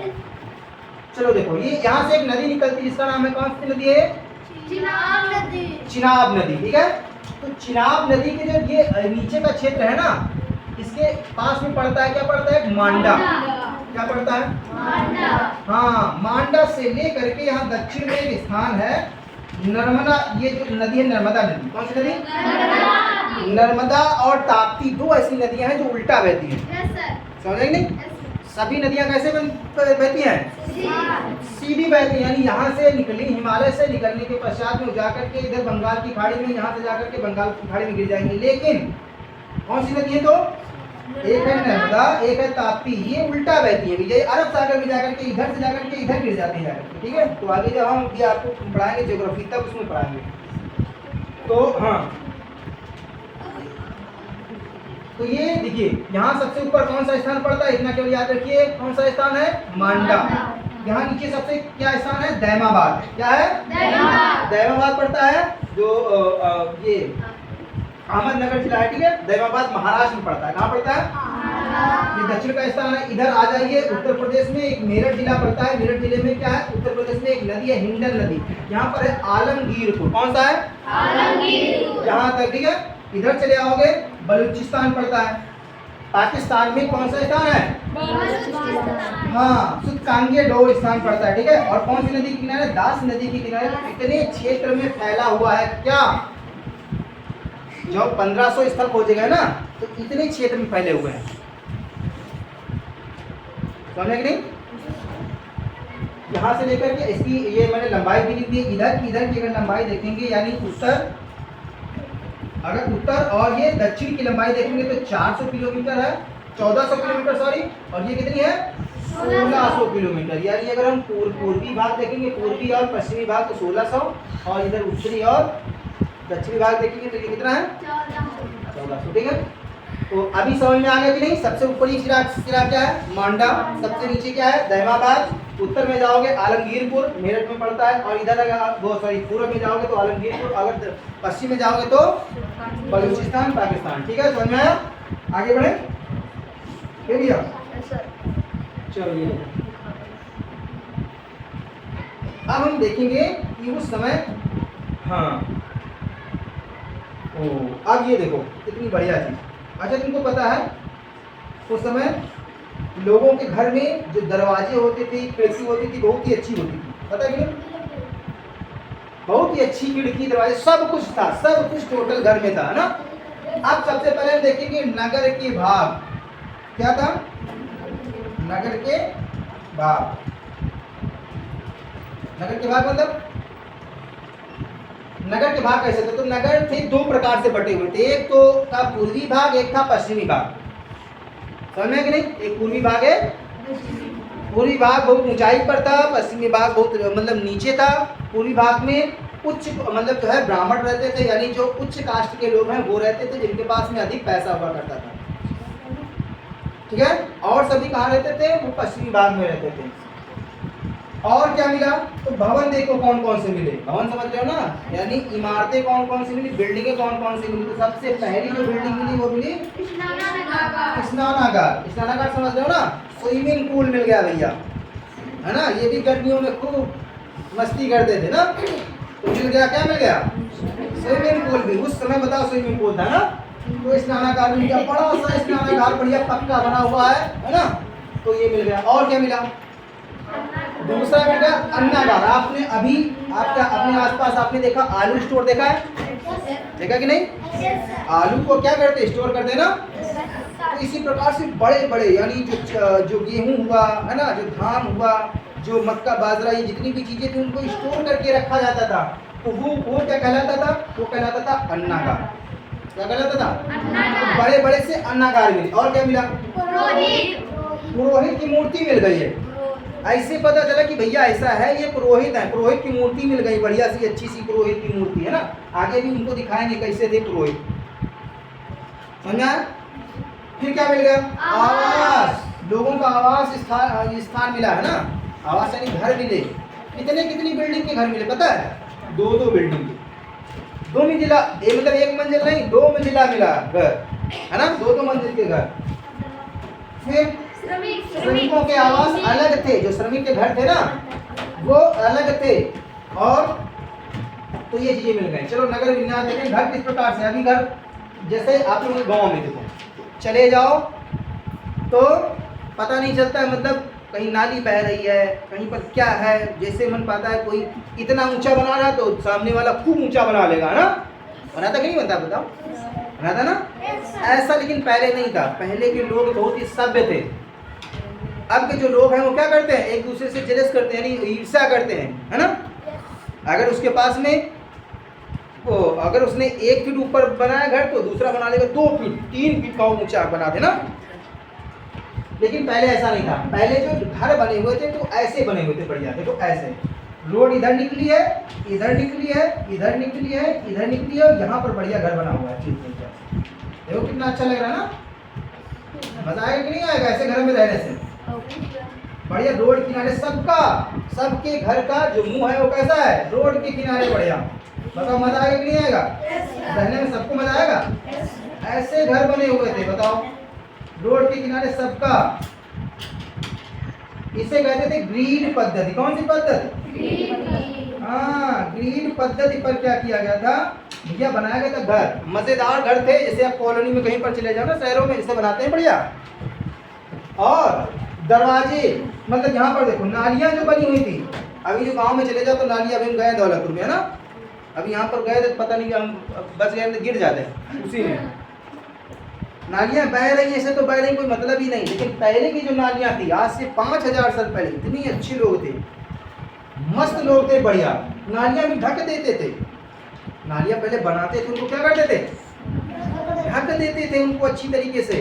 चलो देखो, ये यहाँ से एक नदी निकलती है जिसका नाम है, कौन सी नदी है? चिनाब नदी। चिनाब नदी, ठीक है। तो चिनाब नदी के जो ये नीचे का क्षेत्र है ना, इसके पास में पड़ता है, क्या पड़ता है? मांडा। क्या पड़ता है? मांडा। हाँ, मांडा से लेकर के यहाँ दक्षिण में एक स्थान है नर्मदा। ये जो नदी है नर्मदा नदी, कौन सी नदी? नर्मदा और ताप्ती, दो ऐसी नदियां हैं जो उल्टा बहती हैं। Yes sir. समझेंगे नहीं? सभी नदियां कैसे बहती हैं? सीधी बहती है, यानी यहाँ से निकली, हिमालय से निकलने के पश्चात में जाकर के इधर बंगाल की खाड़ी में, यहाँ से जाकर के बंगाल की खाड़ी में गिर जाएंगी। लेकिन कौन सी नदी है? तो एक है नर्मदा, एक है ताप्ती, ये उल्टा बहती है। ये अरब सागर में जाकर के इधर से जाकर के इधर गिर जाती है, ठीक है। तो आगे जब हम ये आपको पढ़ाएंगे ज्योग्राफी, तब उसमें पढ़ाएंगे। तो हाँ, तो ये देखिए, यहाँ सबसे ऊपर कौन सा स्थान पड़ता है? इतना केवल याद रखिए, कौन सा स्थान है? मांडा। यहाँ नीचे सबसे क्या स्थान है? दैमाबाद। क्या है? दैमाबाद पड़ता है, जो ये अहमदनगर जिला है, ठीक है। दैमाबाद महाराष्ट्र में पड़ता है। कहाँ पड़ता है? ये दक्षिण का स्थान है। इधर आ जाइए, उत्तर प्रदेश में एक मेरठ जिला पड़ता है। मेरठ जिले में क्या है? उत्तर प्रदेश में एक नदी है, हिंडन नदी। यहाँ पर है आलमगीरपुर। कौन सा है? आलमगीर। यहाँ तक, ठीक है। इधर चले आओगे, बलूचिस्तान पड़ता है। पाकिस्तान में कौन सा स्थान है? हाँ, सुतकांगेडोर स्थान पड़ता है, ठीक है। और कौन सी नदी के किनारे? दास नदी के किनारे। इतने क्षेत्र में फैला हुआ है क्या? जब 1500 स्थल खोजे गए ना, तो इतने क्षेत्र में फैले हुए हैं। समझे कि नहीं? यहाँ से लेकर के इसकी ये मैंने लंबाई भी लिख दी। इधर की अगर लंबाई देखेंगे, यानी उत्तर और ये दक्षिण की लंबाई देखेंगे तो 400 किलोमीटर है, 1400 किलोमीटर सॉरी। और ये कितनी है? 1600 किलोमीटर। यानी अगर हम पूर्वी भाग देखेंगे, पूर्वी और पश्चिमी भाग, तो 1600, और इधर उत्तरी और दक्षिणी भाग देखेंगे तो ये कितना है? 1400, ठीक है। तो अभी समझ में आ गया कि नहीं? सबसे ऊपरी सिरा क्या है? मांडा। सबसे नीचे क्या है? दैमाबाद। उत्तर में जाओगे आलमगीरपुर, मेरठ में पड़ता है। और इधर अगर पूर्व में जाओगे तो आलमगीरपुर, अगर पश्चिम में जाओगे तो बलूचिस्तान, पाकिस्तान, ठीक है। समझ में आया? आगे बढ़े भैया। चलिए, अब हम देखेंगे कि उस समय, हाँ, अब ये देखो कितनी बढ़िया चीज। अच्छा, तुमको पता है उस समय लोगों के घर में जो दरवाजे होते थे, खिड़की होती थी, बहुत ही अच्छी होती थी। पता है कि नहीं? बहुत ही अच्छी खिड़की, दरवाजे, सब कुछ था, सब कुछ टोटल घर में था, ना। अब सबसे पहले हम देखेंगे नगर के भाग। क्या था? नगर के भाग। नगर के भाग मतलब नगर के भाग कैसे थे? तो नगर थे दो प्रकार से बटे हुए थे। एक तो था पूर्वी भाग, एक था पश्चिमी भाग। समझ में कि नहीं? एक पूर्वी भाग है, पूर्वी भाग बहुत ऊंचाई पर था, पश्चिमी भाग बहुत मतलब नीचे था। पूर्वी भाग में उच्च मतलब जो है ब्राह्मण रहते थे, यानी जो उच्च कास्ट के लोग हैं वो रहते थे, जिनके पास में अधिक पैसा हुआ करता था, ठीक है। और सभी कहाँ रहते थे? वो पश्चिमी भाग में रहते थे। और क्या मिला? तो भवन देखो कौन कौन से मिले। भवन समझ रहे हो ना? यानी इमारतें कौन कौन सी मिली, बिल्डिंगें कौन कौन सी मिली। तो सबसे पहली जो बिल्डिंग मिली वो मिली स्नानागार। स्नानागार समझ रहे हो ना? स्विमिंग पूल मिल गया भैया, है ना। ये भी गर्मियों में खूब मस्ती करते थे ना, तो मिल गया। क्या मिल गया? स्विमिंग पूल भी। उस समय बताओ स्विमिंग पूल था ना, तो स्नानागार मिल गया। बड़ा सा स्नानागार बढ़िया पक्का बना हुआ है ना, तो ये मिल गया। और क्या मिला? दूसरा मिल गया अन्नागार। आपने अभी आपका अपने आसपास आपने देखा आलू स्टोर देखा है? देखा कि नहीं? आलू को क्या करते, स्टोर करते ना। तो इसी प्रकार से बड़े बड़े यानी जो गेहूं हुआ है ना, जो धान हुआ, जो मक्का बाजरा, ये जितनी भी चीजें थी उनको स्टोर करके रखा जाता था। तो वो क्या कहलाता था, वो कहलाता था अन्नागार। क्या कहलाता था, तो बड़े बड़े से अन्नागार मिले। और क्या मिला, पुरोहित की मूर्ति मिल गई है। ऐसे पता चला कि भैया ऐसा है, ये पुरोहित है, पुरोहित की मूर्ति मिल गई, बढ़िया सी अच्छी सी पुरोहित की मूर्ति है ना। आगे भी उनको दिखाएंगे कैसे थे पुरोहित, समझा। फिर क्या मिल गया, आवास, लोगों का आवास स्थान मिला है ना। आवास यानी घर मिले। कितनी बिल्डिंग के घर मिले पता है, 2 बिल्डिंग के, 2 मंजिला, मतलब 1 मंजिल नहीं, 2 मंजिला मिला घर है ना, 2 मंजिल के घर। फिर श्रमिकों के आवास अलग थे, जो श्रमिक के घर थे ना वो अलग थे। और तो ये चीजें मिल गई। चलो नगर विन्यास देखें, घर किस प्रकार से। अभी घर जैसे आप लोगों के गाँव में देखो, चले जाओ तो पता नहीं चलता है, मतलब कहीं नाली बह रही है, कहीं पर क्या है, जैसे मन पाता है। कोई इतना ऊंचा बना रहा तो सामने वाला खूब ऊंचा बना लेगा ना, बनाता कि नहीं बनता, बताओ, बनाता ना। ऐसा लेकिन पहले नहीं था, पहले के लोग बहुत ही सभ्य थे। अब के जो लोग हैं वो क्या करते हैं, एक दूसरे से जेलस करते हैं, यानी ईर्ष्या करते हैं, है ना। अगर उसके पास में वो, अगर उसने 1 फीट ऊपर बनाया घर तो दूसरा बना लेगा 2 फीट 3 फीट का ऊंचा बना देना। लेकिन पहले ऐसा नहीं था, पहले जो घर बने हुए थे तो ऐसे बने हुए थे, बढ़िया। देखो ऐसे रोड इधर निकली है, इधर निकली है, इधर निकली है, इधर निकली है, और यहाँ पर बढ़िया घर बना हुआ है। देखो कितना अच्छा लग रहा है ना, मजा आएगा कि नहीं आएगा ऐसे घर में रहने से। बढ़िया रोड किनारे सबके घर का जो मुंह है वो कैसा है, रोड के किनारे, बढ़िया। बताओ मजा आएगा कि नहीं आएगा, रहने में सबको मजा आएगा। ऐसे घर बने हुए थे, बताओ, रोड के किनारे सबका। इसे कहते थे ग्रीड पद्धति। कौन सी पद्धति, हाँ, ग्रीड पद्धति पर क्या किया गया था भैया, बनाया गया था घर। मजेदार घर थे, जैसे आप कॉलोनी में कहीं पर चले जाओ ना, शहरों में जैसे बनाते हैं, बढ़िया। और दरवाजे, मतलब यहाँ पर देखो नालियाँ जो बनी हुई थी। अभी जो गांव में चले जाओ तो नालियाँ, अभी हम गए दौलतपुर में है ना, अभी यहाँ पर गए थे, पता नहीं कि हम बच गए तो गिर जाते हैं उसी में। नालियाँ बह रही ऐसे तो बह रही, कोई मतलब ही नहीं। लेकिन पहले की जो नालियाँ थी, आज से 5000 साल पहले, इतनी अच्छे लोग थे, मस्त लोग थे, बढ़िया। नालियाँ भी ढक देते थे। नालियाँ पहले बनाते थे, उनको क्या करते थे, ढक देते थे उनको अच्छी तरीके से।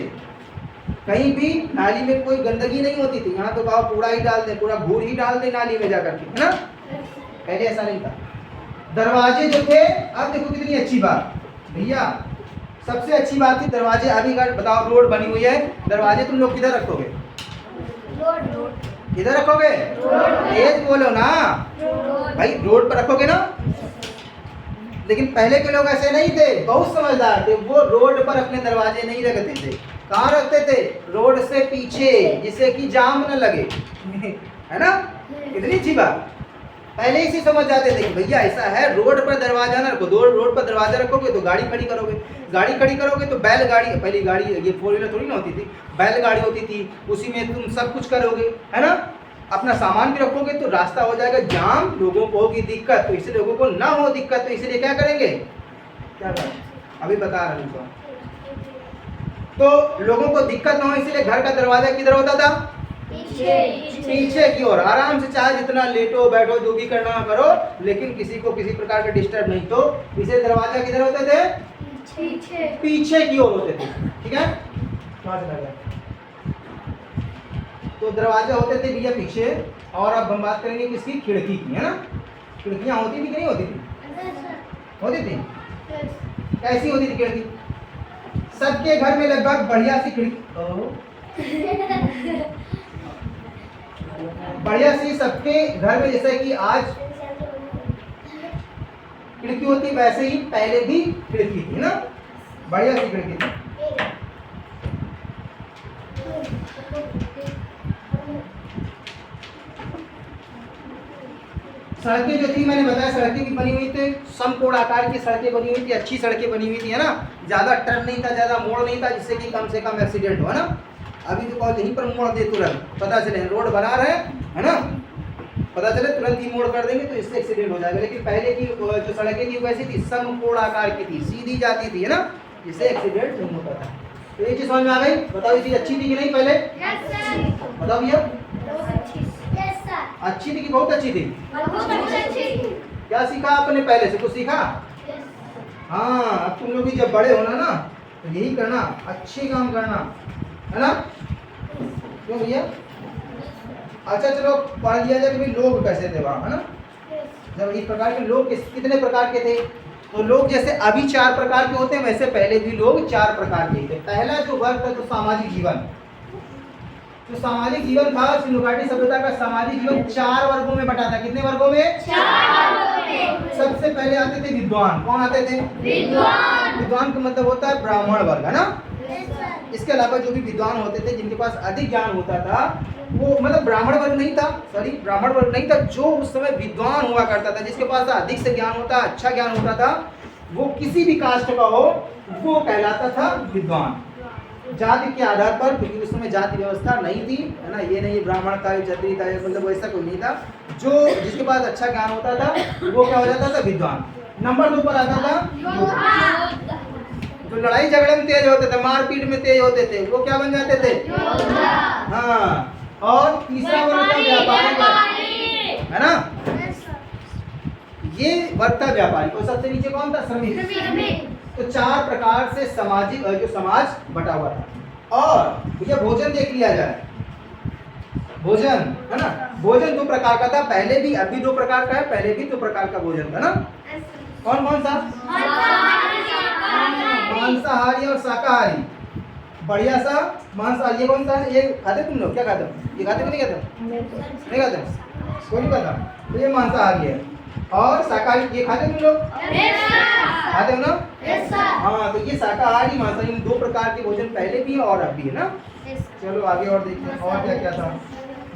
कहीं भी नाली में कोई गंदगी नहीं होती थी। यहाँ तो कहो कूड़ा ही डाल दे, पूरा घूर ही डाल दे नाली में जाकर के, है ना। पहले ऐसा नहीं था। दरवाजे जो थे, अब देखो कितनी अच्छी बात भैया, सबसे अच्छी बात थी दरवाजे। अभी अगर बताओ रोड बनी हुई है, दरवाजे तुम लोग किधर रखोगे, किधर रखोगे, तेज बोलो ना भाई, रोड पर रखोगे ना। लेकिन पहले के लोग ऐसे नहीं थे, बहुत समझदार थे। वो रोड पर अपने दरवाजे नहीं रखते थे। कहाँ रखते थे, रोड से पीछे, जिससे कि जाम न लगे है ना। इतनी अच्छी बात, पहले ही से समझ जाते थे कि भैया ऐसा है, रोड पर दरवाजा ना रखो। रोड पर दरवाजा रखोगे तो गाड़ी खड़ी करोगे, गाड़ी खड़ी करोगे तो बैलगाड़ी, पहली गाड़ी ये 4 व्हीलर थोड़ी ना होती थी, बैलगाड़ी होती थी, उसी में तुम सब कुछ करोगे, है ना। अपना सामान भी रखोगे तो रास्ता हो जाएगा जाम, लोगों को होगी दिक्कत। तो इसलिए लोगों को ना हो दिक्कत, तो इसलिए क्या करेंगे, क्या करें, अभी बता रहा हूँ। तो लोगों को दिक्कत ना हो, इसलिए घर का दरवाजा किधर होता था, पीछे की ओर। आराम से चाहे जितना लेटो बैठो जो भी करना करो, लेकिन किसी को किसी प्रकार का डिस्टर्ब नहीं। तो इसे दरवाजा किधर होते थे, पीछे की ओर होते थे, ठीक है। तो दरवाजा होते थे भैया पीछे। और अब हम बात करेंगे किसकी, खिड़की की, है ना। खिड़कियां होती थी कि नहीं होती थी, होती थी। कैसी होती थी खिड़की, सबके घर में लगभग बढ़िया सी खिड़की, बढ़िया सी सबके घर में, जैसे कि आज खिड़की होती वैसे ही पहले भी खिड़की थी ना, बढ़िया सी खिड़की थी। सड़कें जो थी मैंने बताया, सड़कें भी बनी हुई थी, समकोण आकार की सड़कें बनी हुई थी, अच्छी सड़कें बनी हुई थी, है ना। ज़्यादा टर्न नहीं था, ज़्यादा मोड़ नहीं था, जिससे कि कम से कम एक्सीडेंट हो, है ना। अभी तो कहो यहीं पर मोड़ दे तुरंत, पता चले रोड बना रहे हैं, है ना। पता चले तुरंत ही मोड़ कर देंगे तो इससे एक्सीडेंट हो जाएगा। लेकिन पहले की जो सड़कें थी वैसी थी, समकोण आकार की थी, सीधी जाती थी, है ना, जिससे एक्सीडेंट नहीं होता था। तो ये चीज समझ में आ गई? बताओ ये चीज अच्छी थी कि नहीं पहले? Yes sir. बताओ भैया, यस सर। अच्छी थी कि बहुत अच्छी थी? बहुत अच्छी। क्या सीखा आपने पहले से? कुछ सीखा? हाँ, अब तुम लोग भी जब बड़े होना ना तो यही करना, अच्छे काम करना, है ना? क्यों भैया? अच्छा चलो पढ़ लिया जाए कि भाई लोग कैसे थे वहाँ, है ना? जब इस प्रकार के लोग कितने प्रकार के थे? तो लोग जैसे अभी 4 प्रकार के होते हैं वैसे पहले भी लोग 4 प्रकार के थे। पहला जो वर्ग था तो सामाजिक जीवन। जो सामाजिक जीवन था, सिंधु घाटी सभ्यता का सामाजिक जीवन 4 वर्गों में बटा था। कितने वर्गों में? 4। सबसे पहले आते थे विद्वान। कौन आते थे? विद्वान। विद्वान का मतलब होता है ब्राह्मण वर्ग, है ना? Yes sir. इसके अलावा जो भी विद्वान होते थे जिनके पास अधिक ज्ञान होता था, वो मतलब ब्राह्मण वर्ग नहीं था, सॉरी ब्राह्मण वर्ग नहीं था, जो उस समय विद्वान हुआ करता था, जिसके पास अधिक से ज्ञान होता, अच्छा ज्ञान होता था, वो किसी भी कास्ट का हो वो कहलाता था विद्वान। जाति के आधार पर, क्योंकि उस समय जाति व्यवस्था नहीं थी, है ना, ये नहीं ब्राह्मण था, ये क्षत्रिय था, मतलब वैसा कोई नहीं था। जो जिसके पास अच्छा ज्ञान होता था वो क्या हो जाता था? विद्वान। नंबर 2 पर आता था जो लड़ाई झगड़े में तेज होते थे, मारपीट में तेज होते थे, वो क्या बन जाते थे? हाँ। और तीसरा वर्ग था व्यापारी, है ना? ये वर्ग था व्यापारी। और सबसे नीचे कौन था? श्रमिक। तो 4 प्रकार से सामाजिक जो समाज बटा हुआ था। और भैया भोजन देख लिया जाए, भोजन, है ना, भोजन 2 प्रकार का था, पहले भी अब भी 2 प्रकार का है, पहले भी 2 प्रकार का भोजन था ना। कौन कौन सा? मांसाहारी और शाकाहारी। बढ़िया सा मांसाहारी। ये कौन सा है? ये खाते तुम लोग? क्या खाते हो? ये खाते हो नहीं खाते? नहीं खाते? कोई नहीं खाता? तो ये मांसाहारी है। और शाकाहारी ये खाते तुम लोग? खाते हो ना? हाँ, तो ये शाकाहारी मांसाहारी, इन 2 प्रकार के भोजन पहले भी है और अब भी है ना। चलो आगे और देखते हैं और क्या क्या था।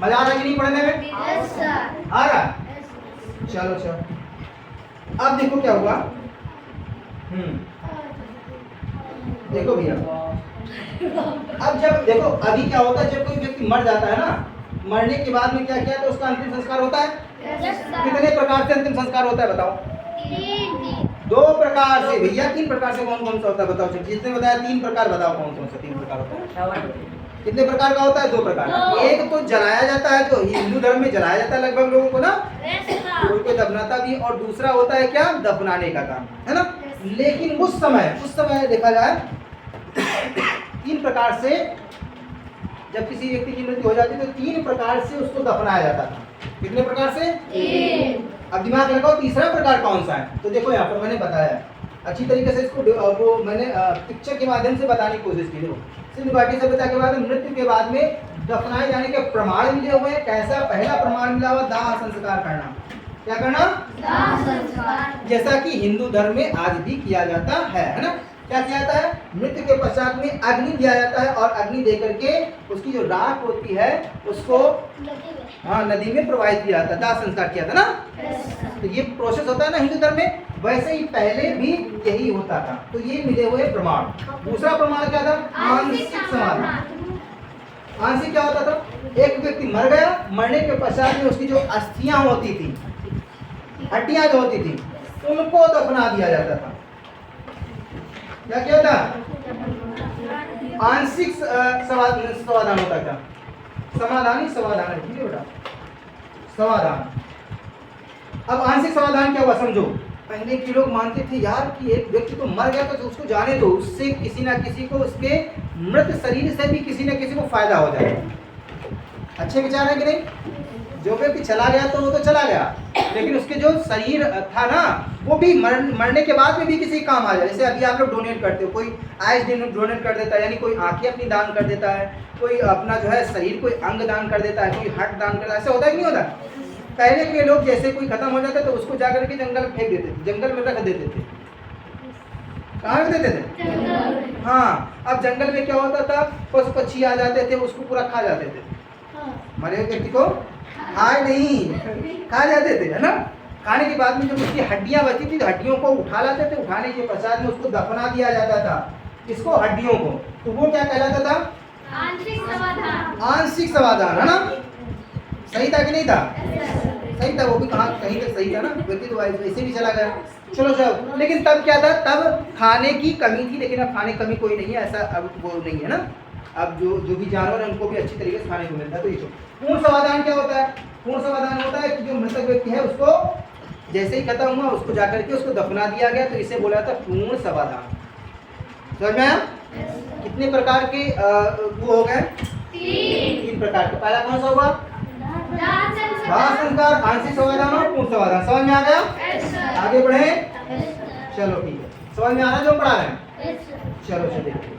मजा आ रहा है कि नहीं पढ़ने में? आ रहा? चलो चलो अब देखो क्या हुआ। देखो भैया, अब जब देखो अभी क्या होता है, जब कोई व्यक्ति मर जाता है ना, मरने के बाद में क्या किया तो उसका अंतिम संस्कार होता है। कितने प्रकार से अंतिम संस्कार होता है बताओ? 2 प्रकार से। भैया 3 प्रकार से कौन कौन सा होता है बताओ? जिसने बताया 3 प्रकार, बताओ कौन कौन सा 3 प्रकार होता है? कितने प्रकार का होता है? 2 प्रकार का। एक तो जलाया जाता है, जो हिंदू धर्म में जलाया जाता है लगभग लोगों को ना, कोई को दफनाता भी, और दूसरा होता है क्या? दफनाने का काम, है ना। लेकिन उस समय देखा जाए 3 प्रकार से जब किसी व्यक्ति की मृत्यु हो जाती तो 3 प्रकार से उसको दफनाया जाता था। कितने प्रकार से? 3। अब दिमाग लगाओ तीसरा प्रकार कौन सा है? तो देखो यहाँ पर मैंने बताया अच्छी तरीके से इसको, वो मैंने पिक्चर के माध्यम से बताने की कोशिश की। देखो सिंधु घाटी सभ्यता के बाद मृत्यु के बाद में दफनाए जाने के प्रमाण मिले हुए हैं। कैसा? पहला प्रमाण मिला हुआ दाह संस्कार करना। क्या करना? दाह संस्कार। जैसा कि हिंदू धर्म में आज भी किया जाता है ना। क्या किया जाता है? मृत्यु के पश्चात में अग्नि दिया जाता है, और अग्नि दे करके उसकी जो राख होती है उसको नदी में प्रवाहित किया जाता है। दाह संस्कार किया था ना। तो ये प्रोसेस होता है ना हिंदू धर्म में, वैसे ही पहले भी यही होता था। तो ये मिले हुए प्रमाण। दूसरा प्रमाण क्या था? आंशिक समाधान। आंशिक क्या होता था? एक व्यक्ति मर गया, मरने के पश्चात में उसकी जो अस्थियां होती थी, हड्डियां जो होती थी, उनको दफना दिया जाता था। क्या क्या था? आंशिक समाधान होता था। समाधान ही समाधान है, ठीक है बेटा, समाधान। अब आंशिक समाधान क्या हुआ समझो। पहले के लोग मानते थे यार कि एक व्यक्ति तो मर गया तो उसको जाने दो, उससे किसी ना किसी को, उसके मृत शरीर से भी किसी ना किसी को फायदा हो जाए। अच्छे विचार है कि नहीं? जो व्यक्ति चला गया तो वो तो चला गया, लेकिन उसके जो शरीर था ना वो भी मरने के बाद में भी किसी काम आ जाए। जैसे अभी आप लोग डोनेट करते हो, कोई आइस डोनेट कर देता है, यानी कोई आंखें अपनी दान कर देता है, कोई अपना जो है शरीर कोई अंग दान कर देता है, कोई हार्ट दान कर देता है। ऐसा होता है कि नहीं होता? पहले के लोग जैसे कोई खत्म हो जाता तो उसको जाकर के जंगल में फेंक देते थे, जंगल में रख देते थे। कहाँ रख देते थे? हाँ। अब जंगल में क्या होता था? पशु पक्षी आ जाते थे, उसको पूरा खा जाते थे। मरे हुए व्यक्ति को खाए नहीं, खा जाते थे, है ना। खाने के बाद में जब उसकी हड्डियां बची थी तो हड्डियों को उठा लाते थे, उठाने के पश्चात में उसको दफना दिया जाता था। इसको हड्डियों को, तो वो क्या कहलाता था? आंशिक समाधान। आंशिक समाधान, है ना। सही था कि नहीं था? सही था, वो भी कहाँ कहीं तक सही था ना, व्यक्ति तो वैसे भी चला गया। चलो चलो, लेकिन तब क्या था, तब खाने की कमी थी, लेकिन अब खाने की कमी कोई नहीं है, ऐसा अब वो नहीं है ना। अब जो भी जानवर है उनको भी अच्छी तरीके से खाने को मिलता है। तो ये पूर्ण समाधान क्या होता है? पूर्ण समाधान होता है कि जो मृतक व्यक्ति है उसको जैसे ही खत्म हुआ उसको जाकर के उसको दफना दिया गया, तो इसे बोला था पूर्ण समाधान। समझ में आया? कितने प्रकार के वो हो गए? 3 प्रकार के। पहला कौन सा होगा? दाह संस्कार, आंशिक समाधान और पूर्ण समाधान। समझ में आ गया? आगे बढ़े। चलो ठीक है, समझ में आ रहा है जो पढ़ा रहे हैं? चलो देखिए,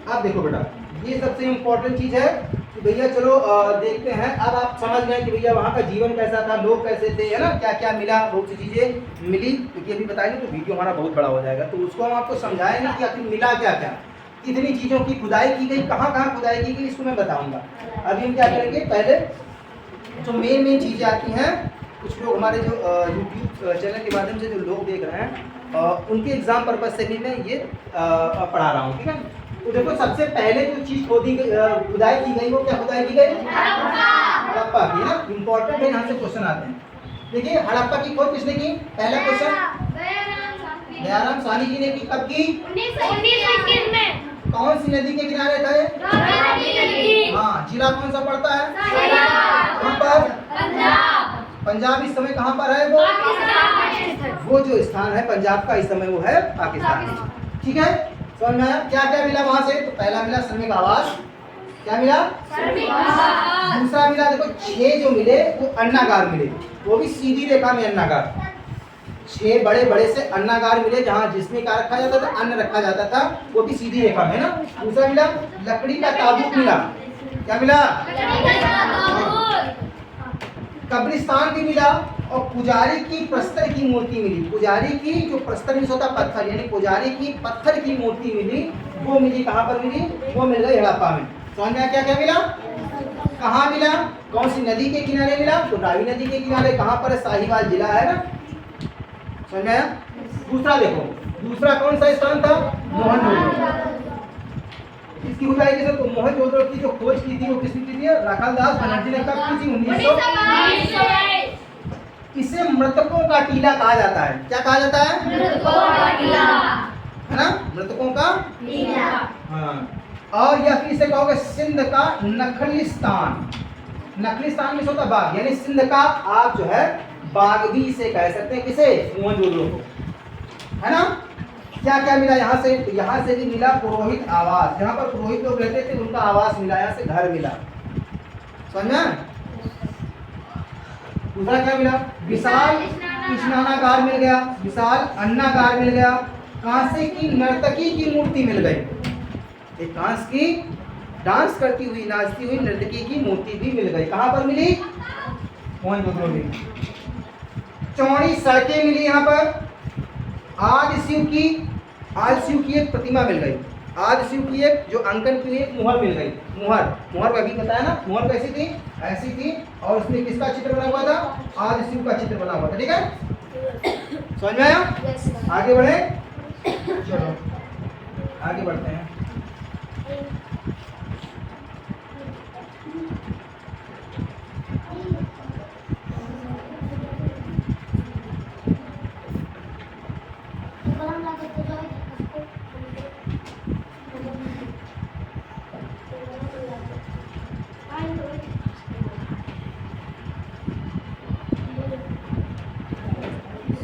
अब देखो बेटा, ये सबसे इम्पोर्टेंट चीज है कि भैया चलो देखते हैं। अब आप समझ गए कि भैया वहाँ का जीवन कैसा था, लोग कैसे थे, है ना, क्या क्या मिला, बहुत सी चीजें मिली। क्योंकि अभी बताएंगे तो वीडियो हमारा बहुत बड़ा हो जाएगा, तो उसको हम आपको समझाएंगे कि आखिर मिला क्या क्या, कितनी चीज़ों की खुदाई की गई, कहाँ कहाँ खुदाई की गई, इसको मैं बताऊंगा। अभी हम क्या करेंगे, पहले जो मेन चीज़ें आती हैं, कुछ लोग हमारे जो यूट्यूब चैनल के माध्यम से जो लोग देख रहे हैं उनके एग्जाम पर्पज से भी मैं ये पढ़ा रहा हूँ, ठीक है। तो देखो, सबसे पहले जो चीज़ खुदाई की गई वो क्या खुदाई की गई? हड़प्पा की ना। इम्पोर्टेंट है, यहाँ से क्वेश्चन आते हैं। देखिए, हड़प्पा की खोज किसने की? पहला क्वेश्चन दयाराम साहनी जी ने की। कब की? 1921 में। कौन सी नदी के किनारे थे? हाँ, जिला कौन सा पड़ता है? कहाँ पर? पंजाब इस समय कहाँ पर है? वो जो स्थान है पंजाब का इस समय वो है पाकिस्तान। ठीक है, समझ में आया? क्या क्या मिला वहां से? तो पहला मिला श्रमिक आवास। क्या मिला? दूसरा मिला, देखो 6 जो मिले वो अन्नागार मिले, वो भी सीधी रेखा में अन्नागार। 6 बड़े बड़े से अन्नागार मिले, जहाँ जिसमें क्या रखा जाता था? अन्न रखा जाता था, वो भी सीधी रेखा में, है ना। दूसरा मिला लकड़ी का ताबूत मिला। क्या मिला? कब्रिस्तान भी मिला, और पुजारी की प्रस्तर की मूर्ति मिली। पुजारी की जो प्रस्तर में होता पत्थर, यानी पुजारी की पत्थर की मूर्ति मिली, वो मिली कहाँ पर मिली? वो मिल गई हड़प्पा में। समझ में क्या क्या मिला? कहाँ मिला? कौन सी नदी के किनारे मिला? तो रावी नदी के किनारे। कहाँ पर? साहिवाल जिला है ना। समझ में आया? दूसरा देखो, दूसरा कौन सा स्थान था? मोहनजोदड़ो। इसकी खुदाई की तो मोहनजोदड़ो की जो खोज की थी वो किसने की थी? राखालदास बनर्जी ने कब की थी? 1922। इसे मृतकों का टीला कहा जाता है। क्या कहा जाता है? मृतकों का टीला, है ना, मृतकों का टीला। हाँ। और या फिर इसे कहोगे सिंध का नखलिस्तान। नखलिस्तान में होता बाग, यानी सिंध का आप जो है बाग भी इसे कह सकते हैं। किसे? मोहनजोदड़ो को, है ना। क्या क्या मिला यहाँ से? तो यहाँ से भी मिला पुरोहित आवास, जहाँ पर पुरोहित लोग रहते थे उनका आवास मिला, यहाँ से घर मिला। समझा? दूसरा क्या मिला? विशाल स्नानागार मिल गया, विशाल अन्नागार मिल गया, कांसे की नर्तकी की मूर्ति मिल गई। एक कांस की डांस करती हुई, नाचती हुई नर्तकी की मूर्ति भी मिल गई। कहाँ पर मिली? मोहनजोदड़ो में। चौड़ी सड़कें मिली यहाँ पर। आदि शिव की एक प्रतिमा मिल गई। आदि शिव की एक जो अंकन की एक मुहर मिल गई। मुहर का भी बताया ना, मुहर कैसी थी? ऐसी थी, और उसमें किसका चित्र बना हुआ था? आदि शिव का चित्र बना हुआ था। ठीक है, समझ में आया? आगे बढ़े, चलो आगे बढ़ते हैं।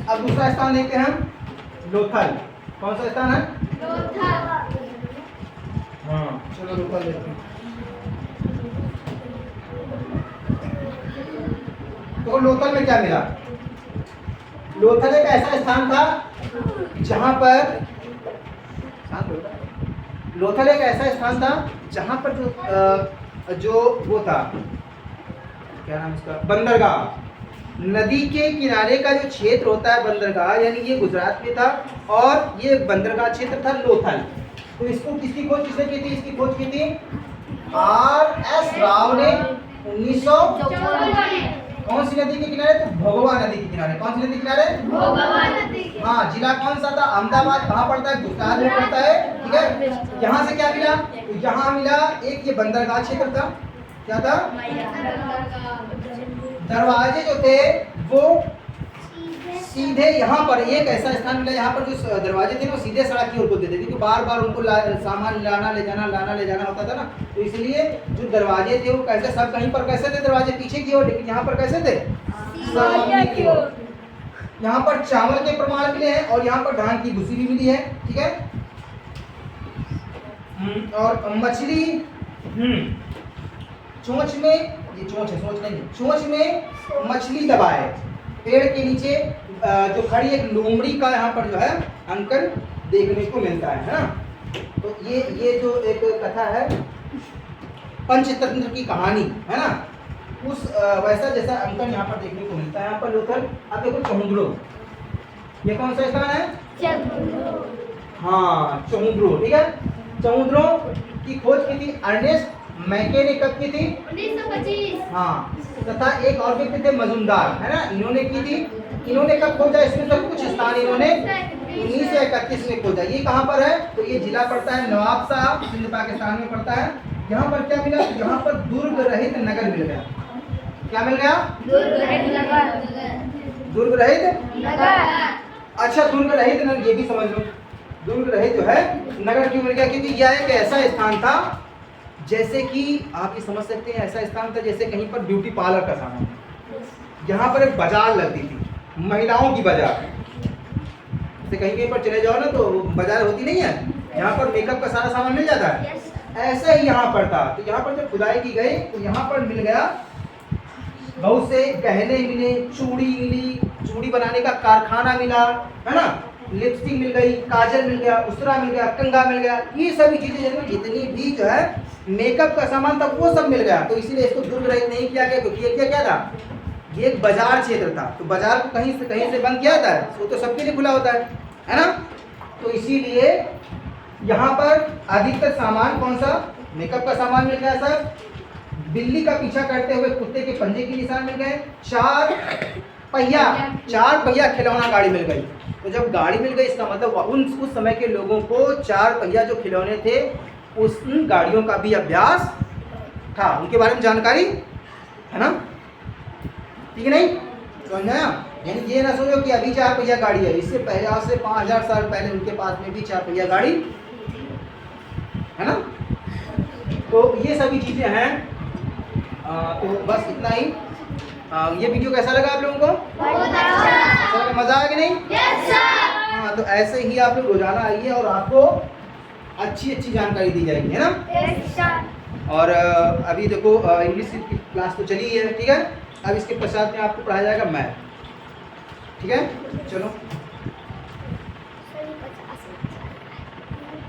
अब दूसरा स्थान देखते हैं हम, लोथल। कौन सा स्थान है? हाँ, चलो लोथल देखते हैं। तो लोथल में क्या मिला? लोथल एक ऐसा स्थान था जहां पर लोथल एक ऐसा स्थान था जहां पर जो वो था, क्या नाम इसका? बंदरगाह। नदी के किनारे का जो क्षेत्र होता है बंदरगाह, यानी ये गुजरात में था, और ये बंदरगाह क्षेत्र था लोथल। तो इसको किसकी खोज किसने की थी? इसकी खोज की थी R.S. राव ने 1954। कौन सी नदी के किनारे? तो भोगवा नदी के किनारे। कौन सी नदी के किनारे? भोगवा नदी। हाँ, जिला कौन सा था? अहमदाबाद। कहाँ पड़ता है? गुजरात में पड़ता है। ठीक है, यहाँ से क्या मिला? तो यहाँ मिला एक ये बंदरगाह क्षेत्र था। क्या था? दरवाजे जो थे वो सीधे यहाँ पर एक ऐसा स्थान मिला, यहाँ पर जो दरवाजे थे ना सीधे सड़क की ओर खुलते थे, क्योंकि बार बार उनको सामान लाना ले जाना होता था ना, तो इसलिए जो दरवाजे थे वो कैसे, सब कहीं पर कैसे थे दरवाजे पीछे की ओर, लेकिन यहाँ पर कैसे थे सामने की ओर। यहाँ पर चावल के प्रमाण मिले हैं और यहाँ पर धान की भूसी भी मिली है, ठीक है। और मछली चोंच में, ये चोंच है, सोच नहीं, चोंच में मछली दबाए, पेड़ के नीचे जो खड़ी एक लोमड़ी का यहाँ पर जो है अंकन देखने को मिलता है ना। तो ये जो एक कथा है पंचतंत्र की कहानी है ना, उस वैसा जैसा अंकन यहाँ पर देखने को मिलता है। यहाँ पर लोथल, अब देखो चौंद्रो, ये कौन सा स्थान है? हाँ चौंद्रो, ठीक है। चौंद्रो की खोज की थी अर्नेस्ट मैके ने, कब की थी? 1925। हाँ, तथा एक और व्यक्ति थे मजुमदार, है ना, इन्होंने की थी। इन्होंने कब खोजा? इसमें सब कुछ स्थान इन्होंने 1931 में खोजा। ये कहाँ पर है? तो ये जिला पड़ता है नवाब साहब, सिंध पाकिस्तान में पड़ता है। यहाँ पर क्या मिला? यहाँ पर दुर्ग रहित नगर मिल गया। क्या मिल गया? दुर्ग रहित नगर। दुर्ग रहित नगर। अच्छा, दुर्ग रहित नगर, ये भी समझ लो, दुर्ग रहित जो है नगर क्यों मिल गया? क्योंकि यह एक ऐसा स्थान था, जैसे कि आप ये समझ सकते हैं, ऐसा स्थान था जैसे कहीं पर ब्यूटी पार्लर का सामान, यहाँ पर एक बाजार लगती थी, महिलाओं की बाजार। जैसे कहीं कहीं पर चले जाओ ना तो बाजार होती नहीं है, यहाँ पर मेकअप का सारा सामान मिल जाता है, ऐसे ही यहाँ पर था। तो यहाँ पर जब खुदाई की गई तो यहाँ पर मिल गया, बहुत से गहने मिले, चूड़ी मिली, चूड़ी बनाने का कारखाना मिला, है ना, लिपस्टिक मिल गई, काजल मिल गया, उसरा मिल गया, कंघा मिल गया, ये सभी चीजें जितनी भी जो है मेकअप का सामान था वो सब मिल गया। तो इसीलिए इसको दुर्ग रहित नहीं किया गया, क्योंकि ये क्या था? ये एक बाजार क्षेत्र था, तो बाजार को कहीं से बंद किया जाता है, वो तो सबके लिए खुला होता है ना। तो इसीलिए यहाँ पर अधिकतर सामान कौन सा? मेकअप का सामान मिल गया सर, बिल्ली का पीछा करते हुए कुत्ते के पंजे के निशान मिल गए, चार पहिया खिलौना गाड़ी मिल गई। तो जब गाड़ी मिल गई इसका मतलब उस समय के लोगों को चार पहिया जो खिलौने थे उन गाड़ियों का भी अभ्यास था, उनके बारे में जानकारी है ना, ठीक है नहीं? समझ आया? यानी ये ना सोचो कि अभी चार पहिया गाड़ी है, इससे पहले आज से 5000 साल पहले उनके पास में भी चार पहिया गाड़ी है ना। तो ये सभी चीजें हैं। तो बस इतना ही। ये वीडियो कैसा लगा आप लोगों को? बहुत अच्छा। मजा आया कि नहीं? Yes sir. हाँ, तो ऐसे ही आप लोग रोजाना आइए और आपको अच्छी जानकारी दी जाएगी, है ना। Yes sir. और अभी देखो इंग्लिश की क्लास तो चली है, ठीक है। अब इसके पश्चात में आपको पढ़ाया जाएगा मैथ, ठीक है। चलो।